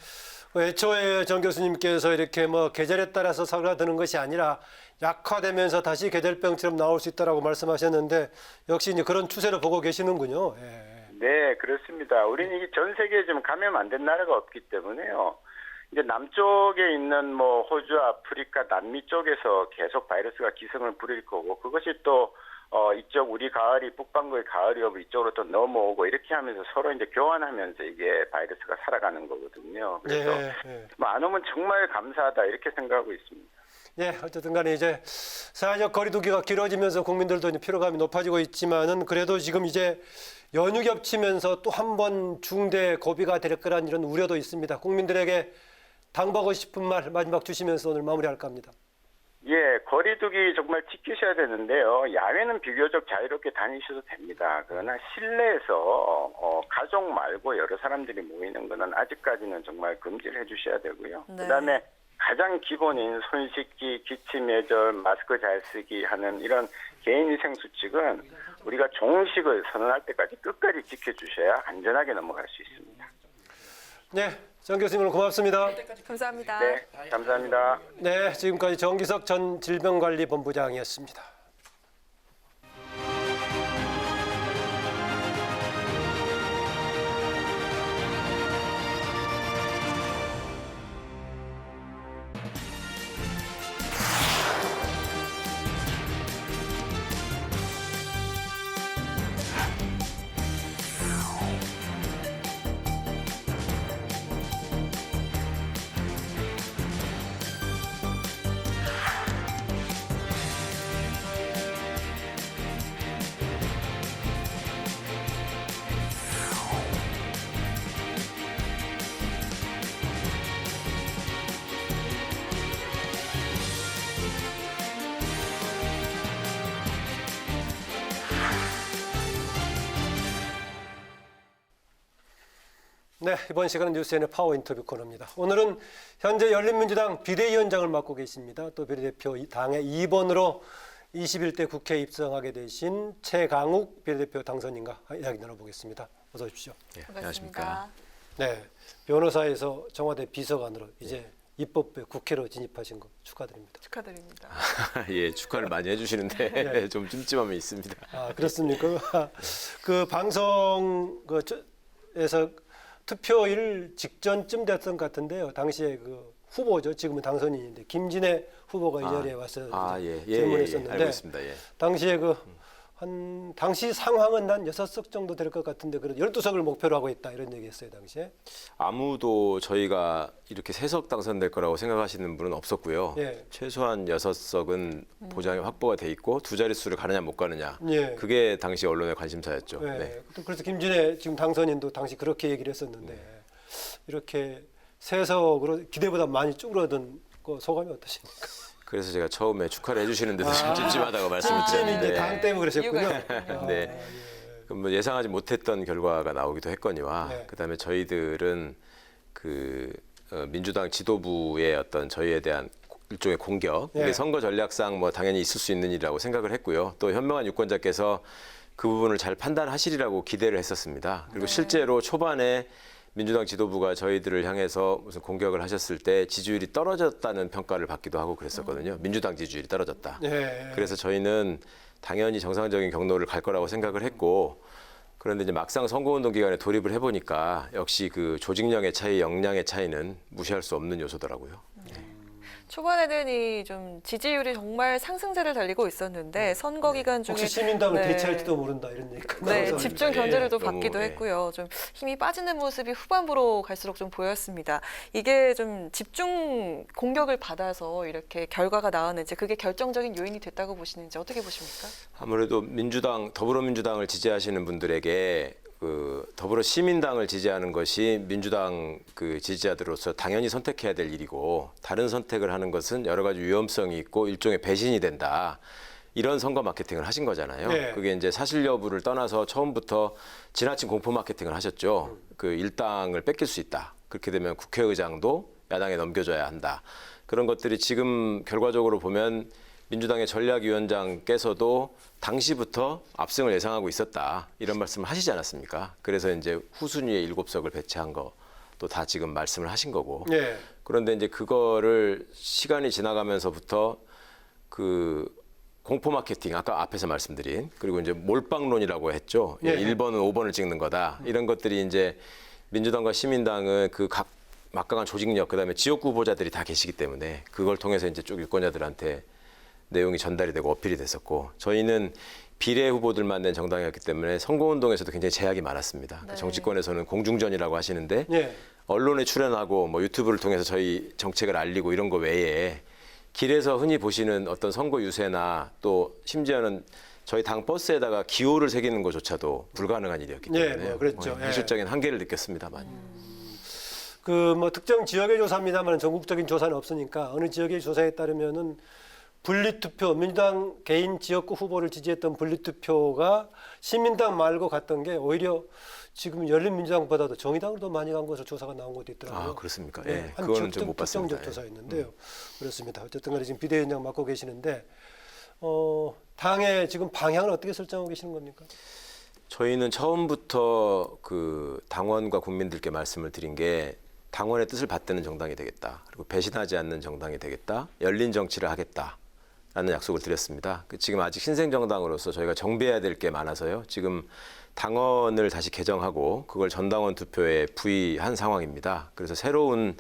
애초에 정 교수님께서 이렇게 뭐 계절에 따라서 사그라드는 것이 아니라 약화되면서 다시 계절병처럼 나올 수 있다라고 말씀하셨는데 역시 이제 그런 추세로 보고 계시는군요. 예. 네, 그렇습니다. 우리는 이게 전 세계에 지금 감염 안 된 나라가 없기 때문에요. 이제 남쪽에 있는 뭐 호주, 아프리카, 남미 쪽에서 계속 바이러스가 기승을 부릴 거고 그것이 또 이쪽 우리 가을이 북반구의 가을이 오고 이쪽으로 또 넘어오고 이렇게 하면서 서로 이제 교환하면서 이게 바이러스가 살아가는 거거든요. 그래서 뭐 안 오면 정말 감사하다 이렇게 생각하고 있습니다. 예, 어쨌든 간에 이제 사회적 거리두기가 길어지면서 국민들도 이제 피로감이 높아지고 있지만은 그래도 지금 이제 연휴 겹치면서 또 한 번 중대 고비가 될 거란 이런 우려도 있습니다. 국민들에게 당부하고 싶은 말 마지막 주시면서 오늘 마무리할까 합니다. 예, 거리두기 정말 지키셔야 되는데요. 야외는 비교적 자유롭게 다니셔도 됩니다. 그러나 실내에서 가족 말고 여러 사람들이 모이는 거는 아직까지는 정말 금지를 해주셔야 되고요. 네. 그다음에 가장 기본인 손 씻기, 기침 예절, 마스크 잘 쓰기 하는 이런 개인위생 수칙은 우리가 종식을 선언할 때까지 끝까지 지켜주셔야 안전하게 넘어갈 수 있습니다. 네, 정 교수님 오늘 고맙습니다. 감사합니다. 네, 감사합니다. 네, 지금까지 정기석 전 질병관리본부장이었습니다. 네, 이번 시간은 뉴스엔의 파워 인터뷰 코너입니다. 오늘은 현재 열린민주당 비대위원장을 맡고 계십니다. 또 비례대표 당의 2번으로 21대 국회에 입성하게 되신 최강욱 비례대표 당선인과 이야기 나눠보겠습니다. 어서 오십시오. 네, 안녕하십니까. 네, 변호사에서 청와대 비서관으로 이제 입법부에 국회로 진입하신 거 축하드립니다. 축하드립니다. 예, 축하를 많이 해주시는데 네. 좀 찜찜함이 있습니다. 아, 그렇습니까? 그 방송에서 투표일 직전쯤 됐던 것 같은데요. 당시에 그 후보죠. 지금은 당선인인데 김진애 후보가 이 자리에 와서 질문했었는데 알고 있습니다. 예. 당시에 당시 상황은 한 6석 정도 될 것 같은데 그래도 12석을 목표로 하고 있다 이런 얘기했어요 당시에. 아무도 저희가 이렇게 3석 당선될 거라고 생각하시는 분은 없었고요. 예. 최소한 6석은 보장이 확보가 돼 있고 두 자릿수를 가느냐 못 가느냐. 예. 그게 당시 언론의 관심사였죠. 네. 네. 그래서 김진애 지금 당선인도 당시 그렇게 얘기를 했었는데 이렇게 3석으로 기대보다 많이 쭈그러든 거 소감이 어떠십니까? 그래서 제가 처음에 축하를 해주시는데도 좀 찜찜하다고 말씀을 드렸는데. 이제 당 때문에 그러셨군요. 네. 그럼 뭐 예상하지 못했던 결과가 나오기도 했거니와 그다음에 저희들은 민주당 지도부의 어떤 저희에 대한 일종의 공격, 이게 선거 전략상 뭐 당연히 있을 수 있는 일이라고 생각을 했고요. 또 현명한 유권자께서 그 부분을 잘 판단하시리라고 기대를 했었습니다. 그리고 실제로 초반에 민주당 지도부가 저희들을 향해서 무슨 공격을 하셨을 때 지지율이 떨어졌다는 평가를 받기도 하고 그랬었거든요. 민주당 지지율이 떨어졌다. 그래서 저희는 당연히 정상적인 경로를 갈 거라고 생각을 했고 그런데 이제 막상 선거운동 기간에 돌입을 해보니까 역시 그 조직력의 차이, 역량의 차이는 무시할 수 없는 요소더라고요. 초반에는 좀 지지율이 정말 상승세를 달리고 있었는데 선거 기간 중에 혹시 시민당을 대체할지도 모른다 이런 얘기가 네, 집중 견제를 또 받기도 너무, 했고요. 좀 힘이 빠지는 모습이 후반부로 갈수록 좀 보였습니다. 이게 좀 집중 공격을 받아서 이렇게 결과가 나왔는지 그게 결정적인 요인이 됐다고 보시는지 어떻게 보십니까? 아무래도 더불어민주당을 지지하시는 분들에게 더불어 시민당을 지지하는 것이 민주당 지지자들로서 당연히 선택해야 될 일이고 다른 선택을 하는 것은 여러 가지 위험성이 있고 일종의 배신이 된다. 이런 선거 마케팅을 하신 거잖아요. 네. 그게 이제 사실 여부를 떠나서 처음부터 지나친 공포 마케팅을 하셨죠. 일당을 뺏길 수 있다. 그렇게 되면 국회의장도 야당에 넘겨줘야 한다. 그런 것들이 지금 결과적으로 보면 민주당의 전략위원장께서도 당시부터 압승을 예상하고 있었다. 이런 말씀을 하시지 않았습니까? 그래서 이제 후순위에 7석을 배치한 거 또 다 지금 말씀을 하신 거고. 예. 그런데 이제 그거를 시간이 지나가면서부터 그 공포 마케팅 아까 앞에서 말씀드린 그리고 이제 몰빵론이라고 했죠. 예. 1번은 5번을 찍는 거다. 이런 것들이 이제 민주당과 시민당은 그 각 막강한 조직력 그다음에 지역구 후보자들이 다 계시기 때문에 그걸 통해서 이제 쭉 유권자들한테 내용이 전달이 되고 어필이 됐었고 저희는 비례 후보들만 낸 정당이었기 때문에 선거운동에서도 굉장히 제약이 많았습니다. 네. 정치권에서는 공중전이라고 하시는데 예. 언론에 출연하고 뭐 유튜브를 통해서 저희 정책을 알리고 이런 거 외에 길에서 흔히 보시는 어떤 선거 유세나 또 심지어는 저희 당 버스에다가 기호를 새기는 것조차도 불가능한 일이었기 때문에 뭐 그랬죠. 예. 현실적인 한계를 느꼈습니다만. 그 뭐 특정 지역의 조사입니다만 전국적인 조사는 없으니까 어느 지역의 조사에 따르면은 분리투표 민주당 개인 지역구 후보를 지지했던 분리투표가 시민당 말고 갔던 게 오히려 지금 열린민주당보다도 정의당으로 더 많이 간 것으로 조사가 나온 것도 있더라고요. 아 그렇습니까? 네, 예, 한 그거는 좀 못 봤습니다. 특정적 조사였는데요. 그렇습니다. 어쨌든 간에 지금 비대위원장 맡고 계시는데 당의 지금 방향을 어떻게 설정하고 계시는 겁니까? 저희는 처음부터 그 당원과 국민들께 말씀을 드린 게 당원의 뜻을 받드는 정당이 되겠다. 그리고 배신하지 않는 정당이 되겠다. 열린 정치를 하겠다라는 약속을 드렸습니다. 지금 아직 신생정당으로서 저희가 정비해야 될 게 많아서요. 지금 당원을 다시 개정하고 그걸 전당원 투표에 부의한 상황입니다. 그래서 새로운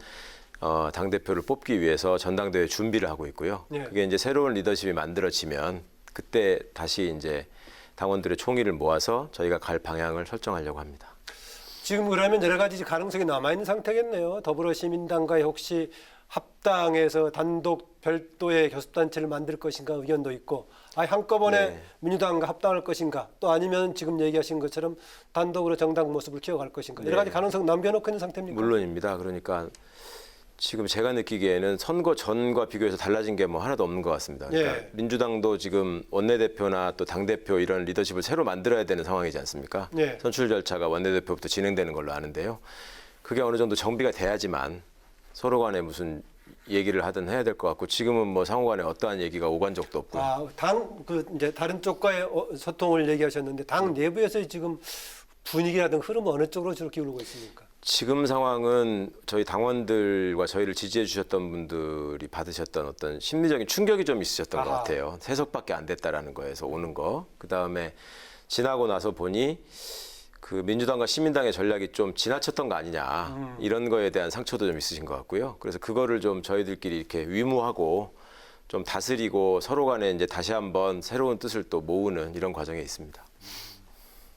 당대표를 뽑기 위해서 전당대회 준비를 하고 있고요. 네. 그게 이제 새로운 리더십이 만들어지면 그때 다시 이제 당원들의 총의를 모아서 저희가 갈 방향을 설정하려고 합니다. 지금 그러면 여러 가지 가능성이 남아있는 상태겠네요. 더불어시민당과의 혹시 합당해서 단독 별도의 교섭단체를 만들 것인가 의견도 있고 한꺼번에 네. 민주당과 합당할 것인가 또 아니면 지금 얘기하신 것처럼 단독으로 정당 모습을 키워갈 것인가 여러 가지 가능성 남겨놓고 있는 상태입니까? 물론입니다. 그러니까 지금 제가 느끼기에는 선거 전과 비교해서 달라진 게 뭐 하나도 없는 것 같습니다. 그러니까 예. 민주당도 지금 원내대표나 또 당대표 이런 리더십을 새로 만들어야 되는 상황이지 않습니까? 예. 선출 절차가 원내대표부터 진행되는 걸로 아는데요. 그게 어느 정도 정비가 돼야지만 서로 간에 무슨 얘기를 하든 해야 될 것 같고 지금은 뭐 상호 간에 어떠한 얘기가 오간 적도 없고요. 이제 다른 쪽과의 소통을 얘기하셨는데 당 내부에서의 지금 분위기라든가 흐름은 어느 쪽으로 주로 기울고 있습니까? 지금 상황은 저희 당원들과 저희를 지지해 주셨던 분들이 받으셨던 어떤 심리적인 충격이 좀 있으셨던 것 같아요. 세석밖에 안 됐다라는 거에서 오는 거. 그다음에 지나고 나서 보니 그 민주당과 시민당의 전략이 좀 지나쳤던 거 아니냐. 이런 거에 대한 상처도 좀 있으신 것 같고요. 그래서 그거를 좀 저희들끼리 이렇게 위무하고 좀 다스리고 서로 간에 이제 다시 한번 새로운 뜻을 또 모으는 이런 과정에 있습니다.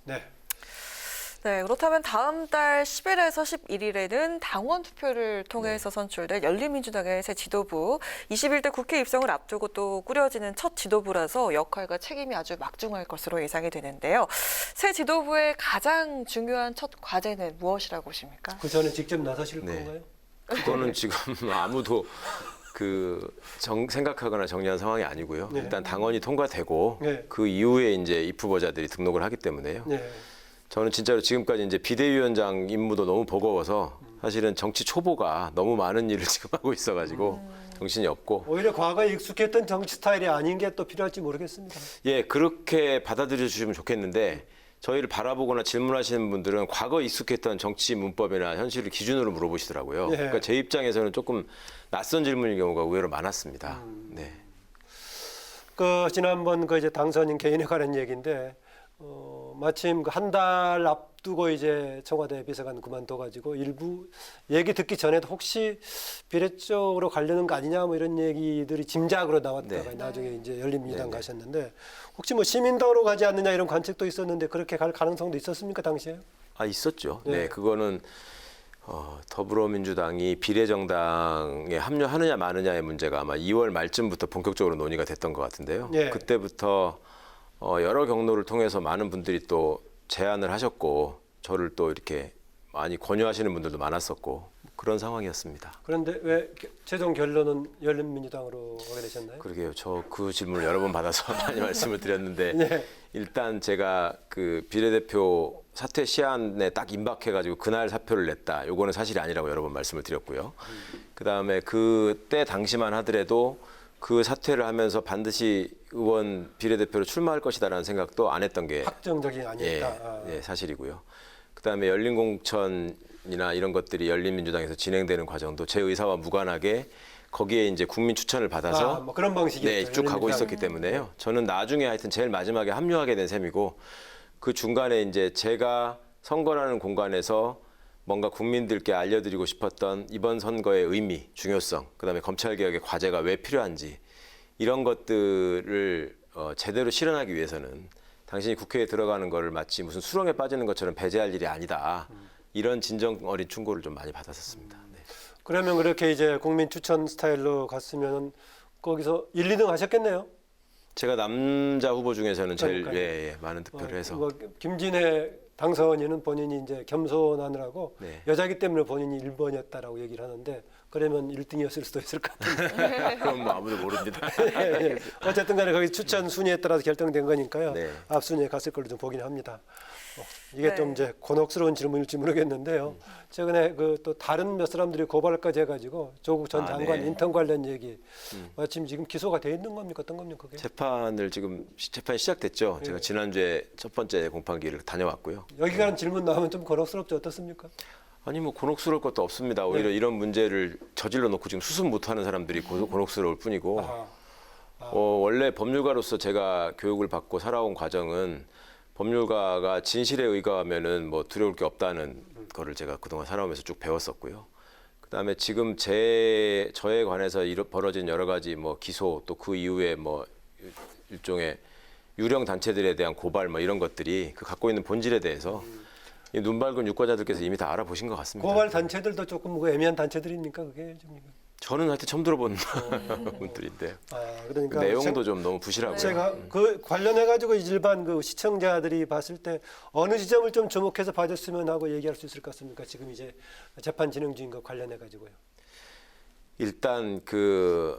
네. 네, 그렇다면 다음 달 10일에서 11일에는 당원 투표를 통해서 선출될 열린민주당의 새 지도부, 21대 국회 입성을 앞두고 또 꾸려지는 첫 지도부라서 역할과 책임이 아주 막중할 것으로 예상이 되는데요. 새 지도부의 가장 중요한 첫 과제는 무엇이라고 보십니까? 그 전에 직접 나서실 건가요? 그거는 지금 아무도 생각하거나 정리한 상황이 아니고요. 네. 일단 당원이 통과되고 네. 그 이후에 이제 입후보자들이 등록을 하기 때문에요. 네. 저는 진짜로 지금까지 이제 비대위원장 임무도 너무 버거워서 사실은 정치 초보가 너무 많은 일을 지금 하고 있어가지고 정신이 없고 오히려 과거에 익숙했던 정치 스타일이 아닌 게 또 필요할지 모르겠습니다. 예 그렇게 받아들여 주시면 좋겠는데 저희를 바라보거나 질문하시는 분들은 과거 익숙했던 정치 문법이나 현실을 기준으로 물어보시더라고요. 예. 그러니까 제 입장에서는 조금 낯선 질문인 경우가 의외로 많았습니다. 네. 지난번 이제 당선인 개인에 관한 얘기인데 마침 한 달 앞두고 이제 청와대 비서관 그만둬가지고 일부 얘기 듣기 전에도 혹시 비례 쪽으로 가려는 거 아니냐 뭐 이런 얘기들이 짐작으로 나왔다가 나중에 이제 열린민주당 가셨는데 혹시 뭐 시민당으로 가지 않느냐 이런 관측도 있었는데 그렇게 갈 가능성도 있었습니까 당시에? 있었죠. 네, 그거는 더불어민주당이 비례정당에 합류하느냐 마느냐의 문제가 아마 2월 말쯤부터 본격적으로 논의가 됐던 것 같은데요. 예. 그때부터 여러 경로를 통해서 많은 분들이 또 제안을 하셨고 저를 또 이렇게 많이 권유하시는 분들도 많았었고 그런 상황이었습니다. 그런데 왜 최종 결론은 열린민주당으로 오게 되셨나요? 그러게요. 저 그 질문을 여러 번 받아서 많이 말씀을 드렸는데 네. 일단 제가 그 비례대표 사퇴 시한에 딱 임박해가지고 그날 사표를 냈다. 요거는 사실이 아니라고 여러 번 말씀을 드렸고요. 그다음에 그때 당시만 하더라도 그 사퇴를 하면서 반드시 의원 비례대표로 출마할 것이다라는 생각도 안 했던 게 확정적이 아니었다. 예, 사실이고요. 그다음에 열린공천 공천이나 이런 것들이 열린민주당에서 진행되는 과정도 제 의사와 무관하게 거기에 이제 국민 추천을 받아서 뭐 그런 방식이었죠. 네, 쭉 가고 있었기 때문에요. 저는 나중에 하여튼 제일 마지막에 합류하게 된 셈이고 그 중간에 이제 제가 선거라는 공간에서 뭔가 국민들께 알려드리고 싶었던 이번 선거의 의미, 중요성, 그다음에 검찰개혁의 과제가 왜 필요한지 이런 것들을 제대로 실현하기 위해서는 당신이 국회에 들어가는 거를 마치 무슨 수렁에 빠지는 것처럼 배제할 일이 아니다. 이런 진정 어린 충고를 좀 많이 받았었습니다. 네. 그러면 그렇게 이제 국민 추천 스타일로 갔으면 거기서 1, 2등 하셨겠네요. 제가 남자 후보 중에서는 제일 많은 득표를 해서 김진애 당선인은 본인이 이제 겸손하느라고 네. 여자기 때문에 본인이 1번이었다라고 얘기를 하는데 그러면 1등이었을 수도 있을 것 같은데. 그건 뭐 아무도 모릅니다. 예. 어쨌든 간에 거기 추천 순위에 따라서 결정된 거니까요. 네. 앞순위에 갔을 걸로 좀 보긴 합니다. 이게 네. 좀 이제 곤혹스러운 질문일지 모르겠는데요. 최근에 그 또 다른 몇 사람들이 고발까지 해가지고 조국 전 장관 네. 인턴 관련 얘기 마침 지금 기소가 돼 있는 겁니까? 어떤 겁니까? 그게? 재판이 시작됐죠. 네. 제가 지난주에 첫 번째 공판기를 다녀왔고요. 여기 가는 질문 나오면 좀 곤혹스럽죠. 어떻습니까? 아니 뭐 곤혹스러울 것도 없습니다. 오히려 네. 이런 문제를 저질러 놓고 지금 수습 못하는 사람들이 곤혹스러울 뿐이고 원래 법률가로서 제가 교육을 받고 살아온 과정은 법률가가 진실에 의거하면은 뭐 두려울 게 없다는 거를 제가 그동안 살아오면서 쭉 배웠었고요. 그다음에 지금 저에 관해서 벌어진 여러 가지 뭐 기소 또 그 이후에 뭐 일종의 유령 단체들에 대한 고발 뭐 이런 것들이 그 갖고 있는 본질에 대해서 이 눈 밝은 유권자들께서 이미 다 알아보신 것 같습니다. 고발 단체들도 조금 그 애매한 단체들입니까? 그게 좀. 저는 하여튼 처음 들어본 분들인데요. 그러니까 내용도 좀 너무 부실하고요. 제가 그 관련해 가지고 일반 그 시청자들이 봤을 때 어느 지점을 좀 주목해서 봐줬으면 하고 얘기할 수 있을 것 같습니까? 지금 이제 재판 진행 중인 거 관련해 가지고요. 일단 그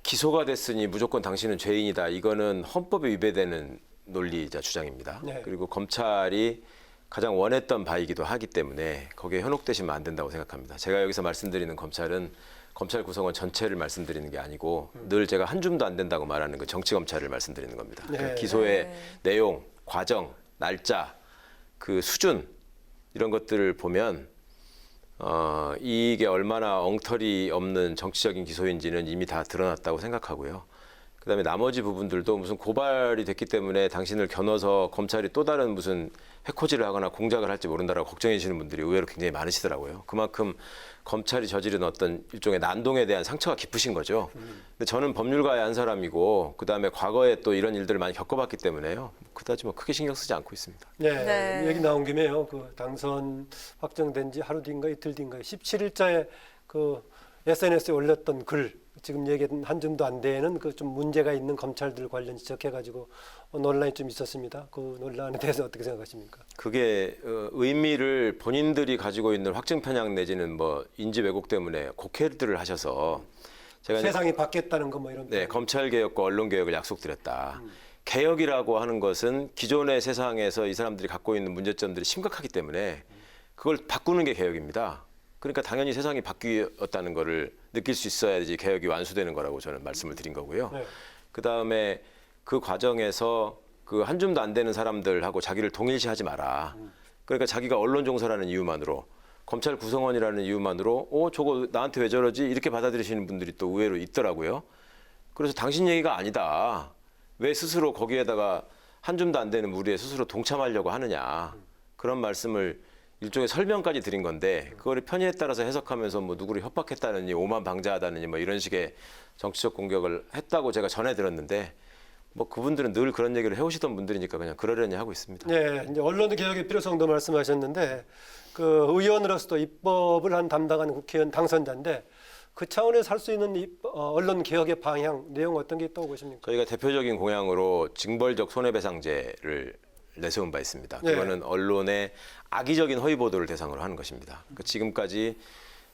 기소가 됐으니 무조건 당신은 죄인이다. 이거는 헌법에 위배되는 논리이자 주장입니다. 네. 그리고 검찰이 가장 원했던 바이기도 하기 때문에 거기에 현혹되시면 안 된다고 생각합니다. 제가 여기서 말씀드리는 검찰은 검찰 구성원 전체를 말씀드리는 게 아니고 늘 제가 한 줌도 안 된다고 말하는 그 정치 검찰을 말씀드리는 겁니다. 네. 그 기소의 내용, 과정, 날짜, 그 수준 이런 것들을 보면 이게 얼마나 엉터리 없는 정치적인 기소인지는 이미 다 드러났다고 생각하고요. 그다음에 나머지 부분들도 무슨 고발이 됐기 때문에 당신을 겨눠서 검찰이 또 다른 무슨 해코지를 하거나 공작을 할지 모른다라고 걱정해 주시는 분들이 의외로 굉장히 많으시더라고요. 그만큼 검찰이 저지른 어떤 일종의 난동에 대한 상처가 깊으신 거죠. 근데 저는 법률가의 한 사람이고 그다음에 과거에 또 이런 일들을 많이 겪어봤기 때문에요. 그다지 뭐 크게 신경 쓰지 않고 있습니다. 네. 얘기 나온 김에요. 그 당선 확정된 지 하루 뒤인가 이틀 뒤인가 17일자에 그 SNS에 올렸던 글 지금 얘기한 한 줌도 안 되는 그 좀 문제가 있는 검찰들 관련 지적해가지고 논란이 좀 있었습니다. 그 논란에 대해서 어떻게 생각하십니까? 그게 의미를 본인들이 가지고 있는 확증 편향 내지는 뭐 인지 왜곡 때문에 곡해들을 하셔서 제가 세상이 바뀌었다는 거 뭐 이런. 네, 검찰 개혁과 언론 개혁을 약속드렸다. 개혁이라고 하는 것은 기존의 세상에서 이 사람들이 갖고 있는 문제점들이 심각하기 때문에 그걸 바꾸는 게 개혁입니다. 그러니까 당연히 세상이 바뀌었다는 거를 느낄 수 있어야지 개혁이 완수되는 거라고 저는 말씀을 드린 거고요. 네. 그다음에 그 과정에서 그 한 줌도 안 되는 사람들하고 자기를 동일시하지 마라. 그러니까 자기가 언론 종사라는 이유만으로 검찰 구성원이라는 이유만으로 저거 나한테 왜 저러지? 이렇게 받아들이시는 분들이 또 의외로 있더라고요. 그래서 당신 얘기가 아니다. 왜 스스로 거기에다가 한 줌도 안 되는 무리에 스스로 동참하려고 하느냐. 그런 말씀을 일종의 설명까지 드린 건데 그거를 편의에 따라서 해석하면서 뭐 누구를 협박했다느니 오만방자하다느니 뭐 이런 식의 정치적 공격을 했다고 제가 전해 들었는데 뭐 그분들은 늘 그런 얘기를 해오시던 분들이니까 그냥 그러려니 하고 있습니다. 네, 이제 언론 개혁의 필요성도 말씀하셨는데 그 의원으로서도 입법을 한 담당하는 국회의원 당선자인데 그 차원에서 할 수 있는 언론 개혁의 방향 내용 어떤 게 있다고 보십니까? 저희가 대표적인 공약으로 징벌적 손해배상제를 내세운 바 있습니다. 네. 그거는 언론의 악의적인 허위 보도를 대상으로 하는 것입니다. 그러니까 지금까지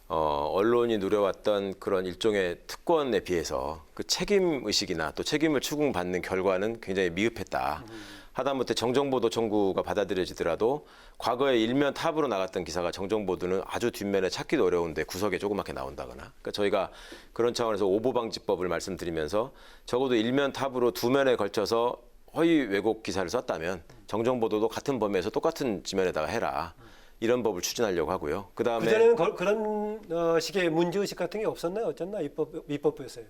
언론이 누려왔던 그런 일종의 특권에 비해서 그 책임 의식이나 또 책임을 추궁받는 결과는 굉장히 미흡했다. 하다못해 정정보도 청구가 받아들여지더라도 과거에 일면 탑으로 나갔던 기사가 정정보도는 아주 뒷면에 찾기도 어려운데 구석에 조그맣게 나온다거나. 그러니까 저희가 그런 차원에서 오보방지법을 말씀드리면서 적어도 일면 탑으로 두 면에 걸쳐서 허위 왜곡 기사를 썼다면 정정보도도 같은 범위에서 똑같은 지면에다가 해라. 이런 법을 추진하려고 하고요. 그다음에 그전에는 그런 식의 문제의식 같은 게 없었나요? 어쨌나 입법부에서요.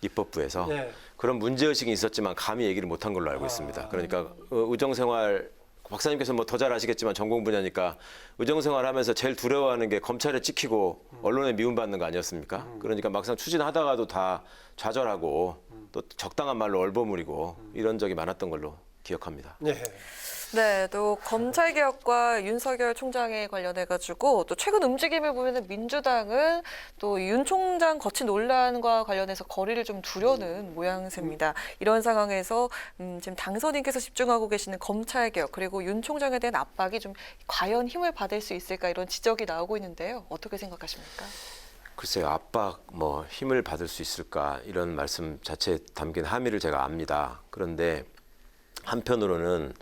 입법부에서 네. 그런 문제의식이 있었지만 감히 얘기를 못한 걸로 알고 있습니다. 그러니까 의정생활 박사님께서 뭐 더 잘 아시겠지만 전공 분야니까 의정생활하면서 제일 두려워하는 게 검찰에 찍히고 언론에 미움받는 거 아니었습니까? 그러니까 막상 추진하다가도 다 좌절하고 또 적당한 말로 얼버무리고 이런 적이 많았던 걸로 기억합니다. 네. 네, 또 검찰 개혁과 윤석열 총장에 관련해 가지고 또 최근 움직임을 보면은 민주당은 또 윤 총장 거친 논란과 관련해서 거리를 좀 두려는 모양새입니다. 이런 상황에서 지금 당선인께서 집중하고 계시는 검찰 개혁 그리고 윤 총장에 대한 압박이 좀 과연 힘을 받을 수 있을까 이런 지적이 나오고 있는데요. 어떻게 생각하십니까? 글쎄요, 압박, 뭐 힘을 받을 수 있을까 이런 말씀 자체에 담긴 함의를 제가 압니다. 그런데 한편으로는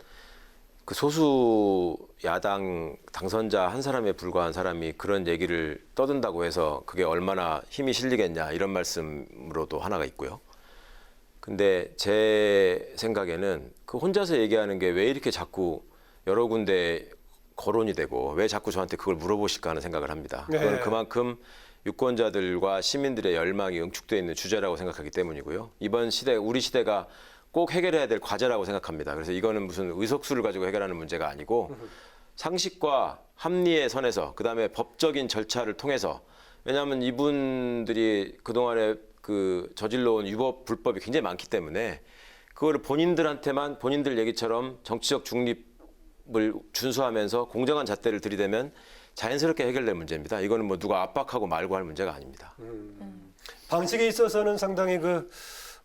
그 소수 야당 당선자 한 사람에 불과한 사람이 그런 얘기를 떠든다고 해서 그게 얼마나 힘이 실리겠냐 이런 말씀으로도 하나가 있고요. 근데 제 생각에는 그 혼자서 얘기하는 게 왜 이렇게 자꾸 여러 군데 거론이 되고 왜 자꾸 저한테 그걸 물어보실까 하는 생각을 합니다. 그건 그만큼 유권자들과 시민들의 열망이 응축되어 있는 주제라고 생각하기 때문이고요. 이번 시대, 우리 시대가 꼭 해결해야 될 과제라고 생각합니다. 그래서 이거는 무슨 의석수를 가지고 해결하는 문제가 아니고 상식과 합리의 선에서 그다음에 법적인 절차를 통해서 왜냐하면 이분들이 그동안에 그 저질러온 유법 불법이 굉장히 많기 때문에 그거를 본인들한테만 본인들 얘기처럼 정치적 중립을 준수하면서 공정한 잣대를 들이대면 자연스럽게 해결될 문제입니다. 이거는 뭐 누가 압박하고 말고 할 문제가 아닙니다. 방식에 있어서는 상당히 그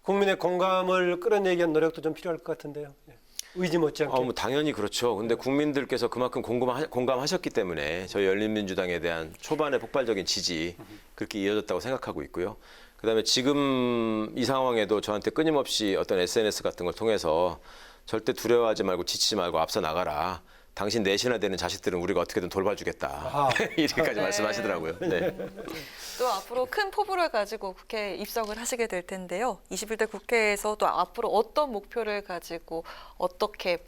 국민의 공감을 끌어내기 위한 노력도 좀 필요할 것 같은데요. 의지 못지않게. 뭐 당연히 그렇죠. 근데 국민들께서 그만큼 공감하셨기 때문에 저희 열린민주당에 대한 초반의 폭발적인 지지 그렇게 이어졌다고 생각하고 있고요. 그다음에 지금 이 상황에도 저한테 끊임없이 어떤 SNS 같은 걸 통해서 절대 두려워하지 말고 지치지 말고 앞서 나가라. 당신 내신화 되는 자식들은 우리가 어떻게든 돌봐주겠다. 이렇게까지 말씀하시더라고요. 네. 또 앞으로 큰 포부를 가지고 국회에 입성을 하시게 될 텐데요. 21대 국회에서 또 앞으로 어떤 목표를 가지고 어떻게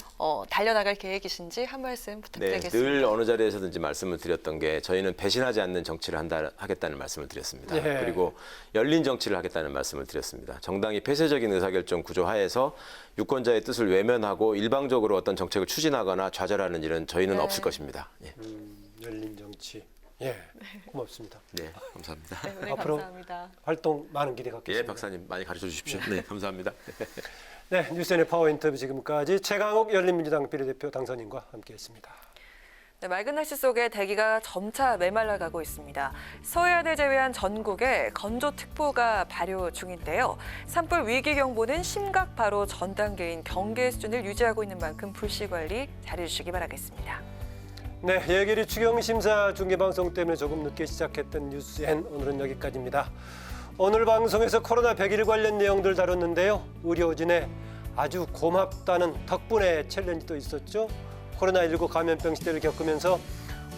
달려나갈 계획이신지 한 말씀 부탁드리겠습니다. 네, 늘 어느 자리에서든지 말씀을 드렸던 게 저희는 배신하지 않는 정치를 하겠다는 말씀을 드렸습니다. 네. 그리고 열린 정치를 하겠다는 말씀을 드렸습니다. 정당이 폐쇄적인 의사결정 구조 하에서 유권자의 뜻을 외면하고 일방적으로 어떤 정책을 추진하거나 좌절하는 일은 저희는 없을 것입니다. 예. 열린 정치. 예, 고맙습니다. 네, 감사합니다. 네, 앞으로 감사합니다. 활동 많은 기대 갖겠습니다. 예, 박사님 많이 가르쳐 주십시오. 네, 감사합니다. 네, 뉴스N의 파워 인터뷰 지금까지 최강욱 열린민주당 비례대표 당선인과 함께했습니다. 네, 맑은 날씨 속에 대기가 점차 메말라가고 있습니다. 서해안을 제외한 전국에 건조특보가 발효 중인데요. 산불 위기경보는 심각 바로 전 단계인 경계 수준을 유지하고 있는 만큼 불씨관리 잘해주시기 바라겠습니다. 네, 예결위 추경심사 중계방송 때문에 조금 늦게 시작했던 뉴스N 오늘은 여기까지입니다. 오늘 방송에서 코로나 100일 관련 내용들 다뤘는데요. 의료진의 아주 고맙다는 덕분에 챌린지도 있었죠. 코로나19 감염병 시대를 겪으면서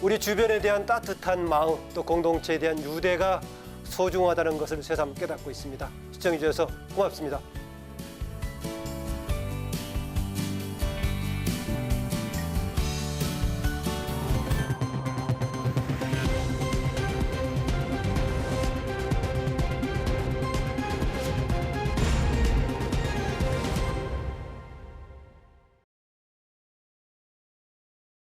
우리 주변에 대한 따뜻한 마음 또 공동체에 대한 유대가 소중하다는 것을 새삼 깨닫고 있습니다. 시청해 주셔서 고맙습니다.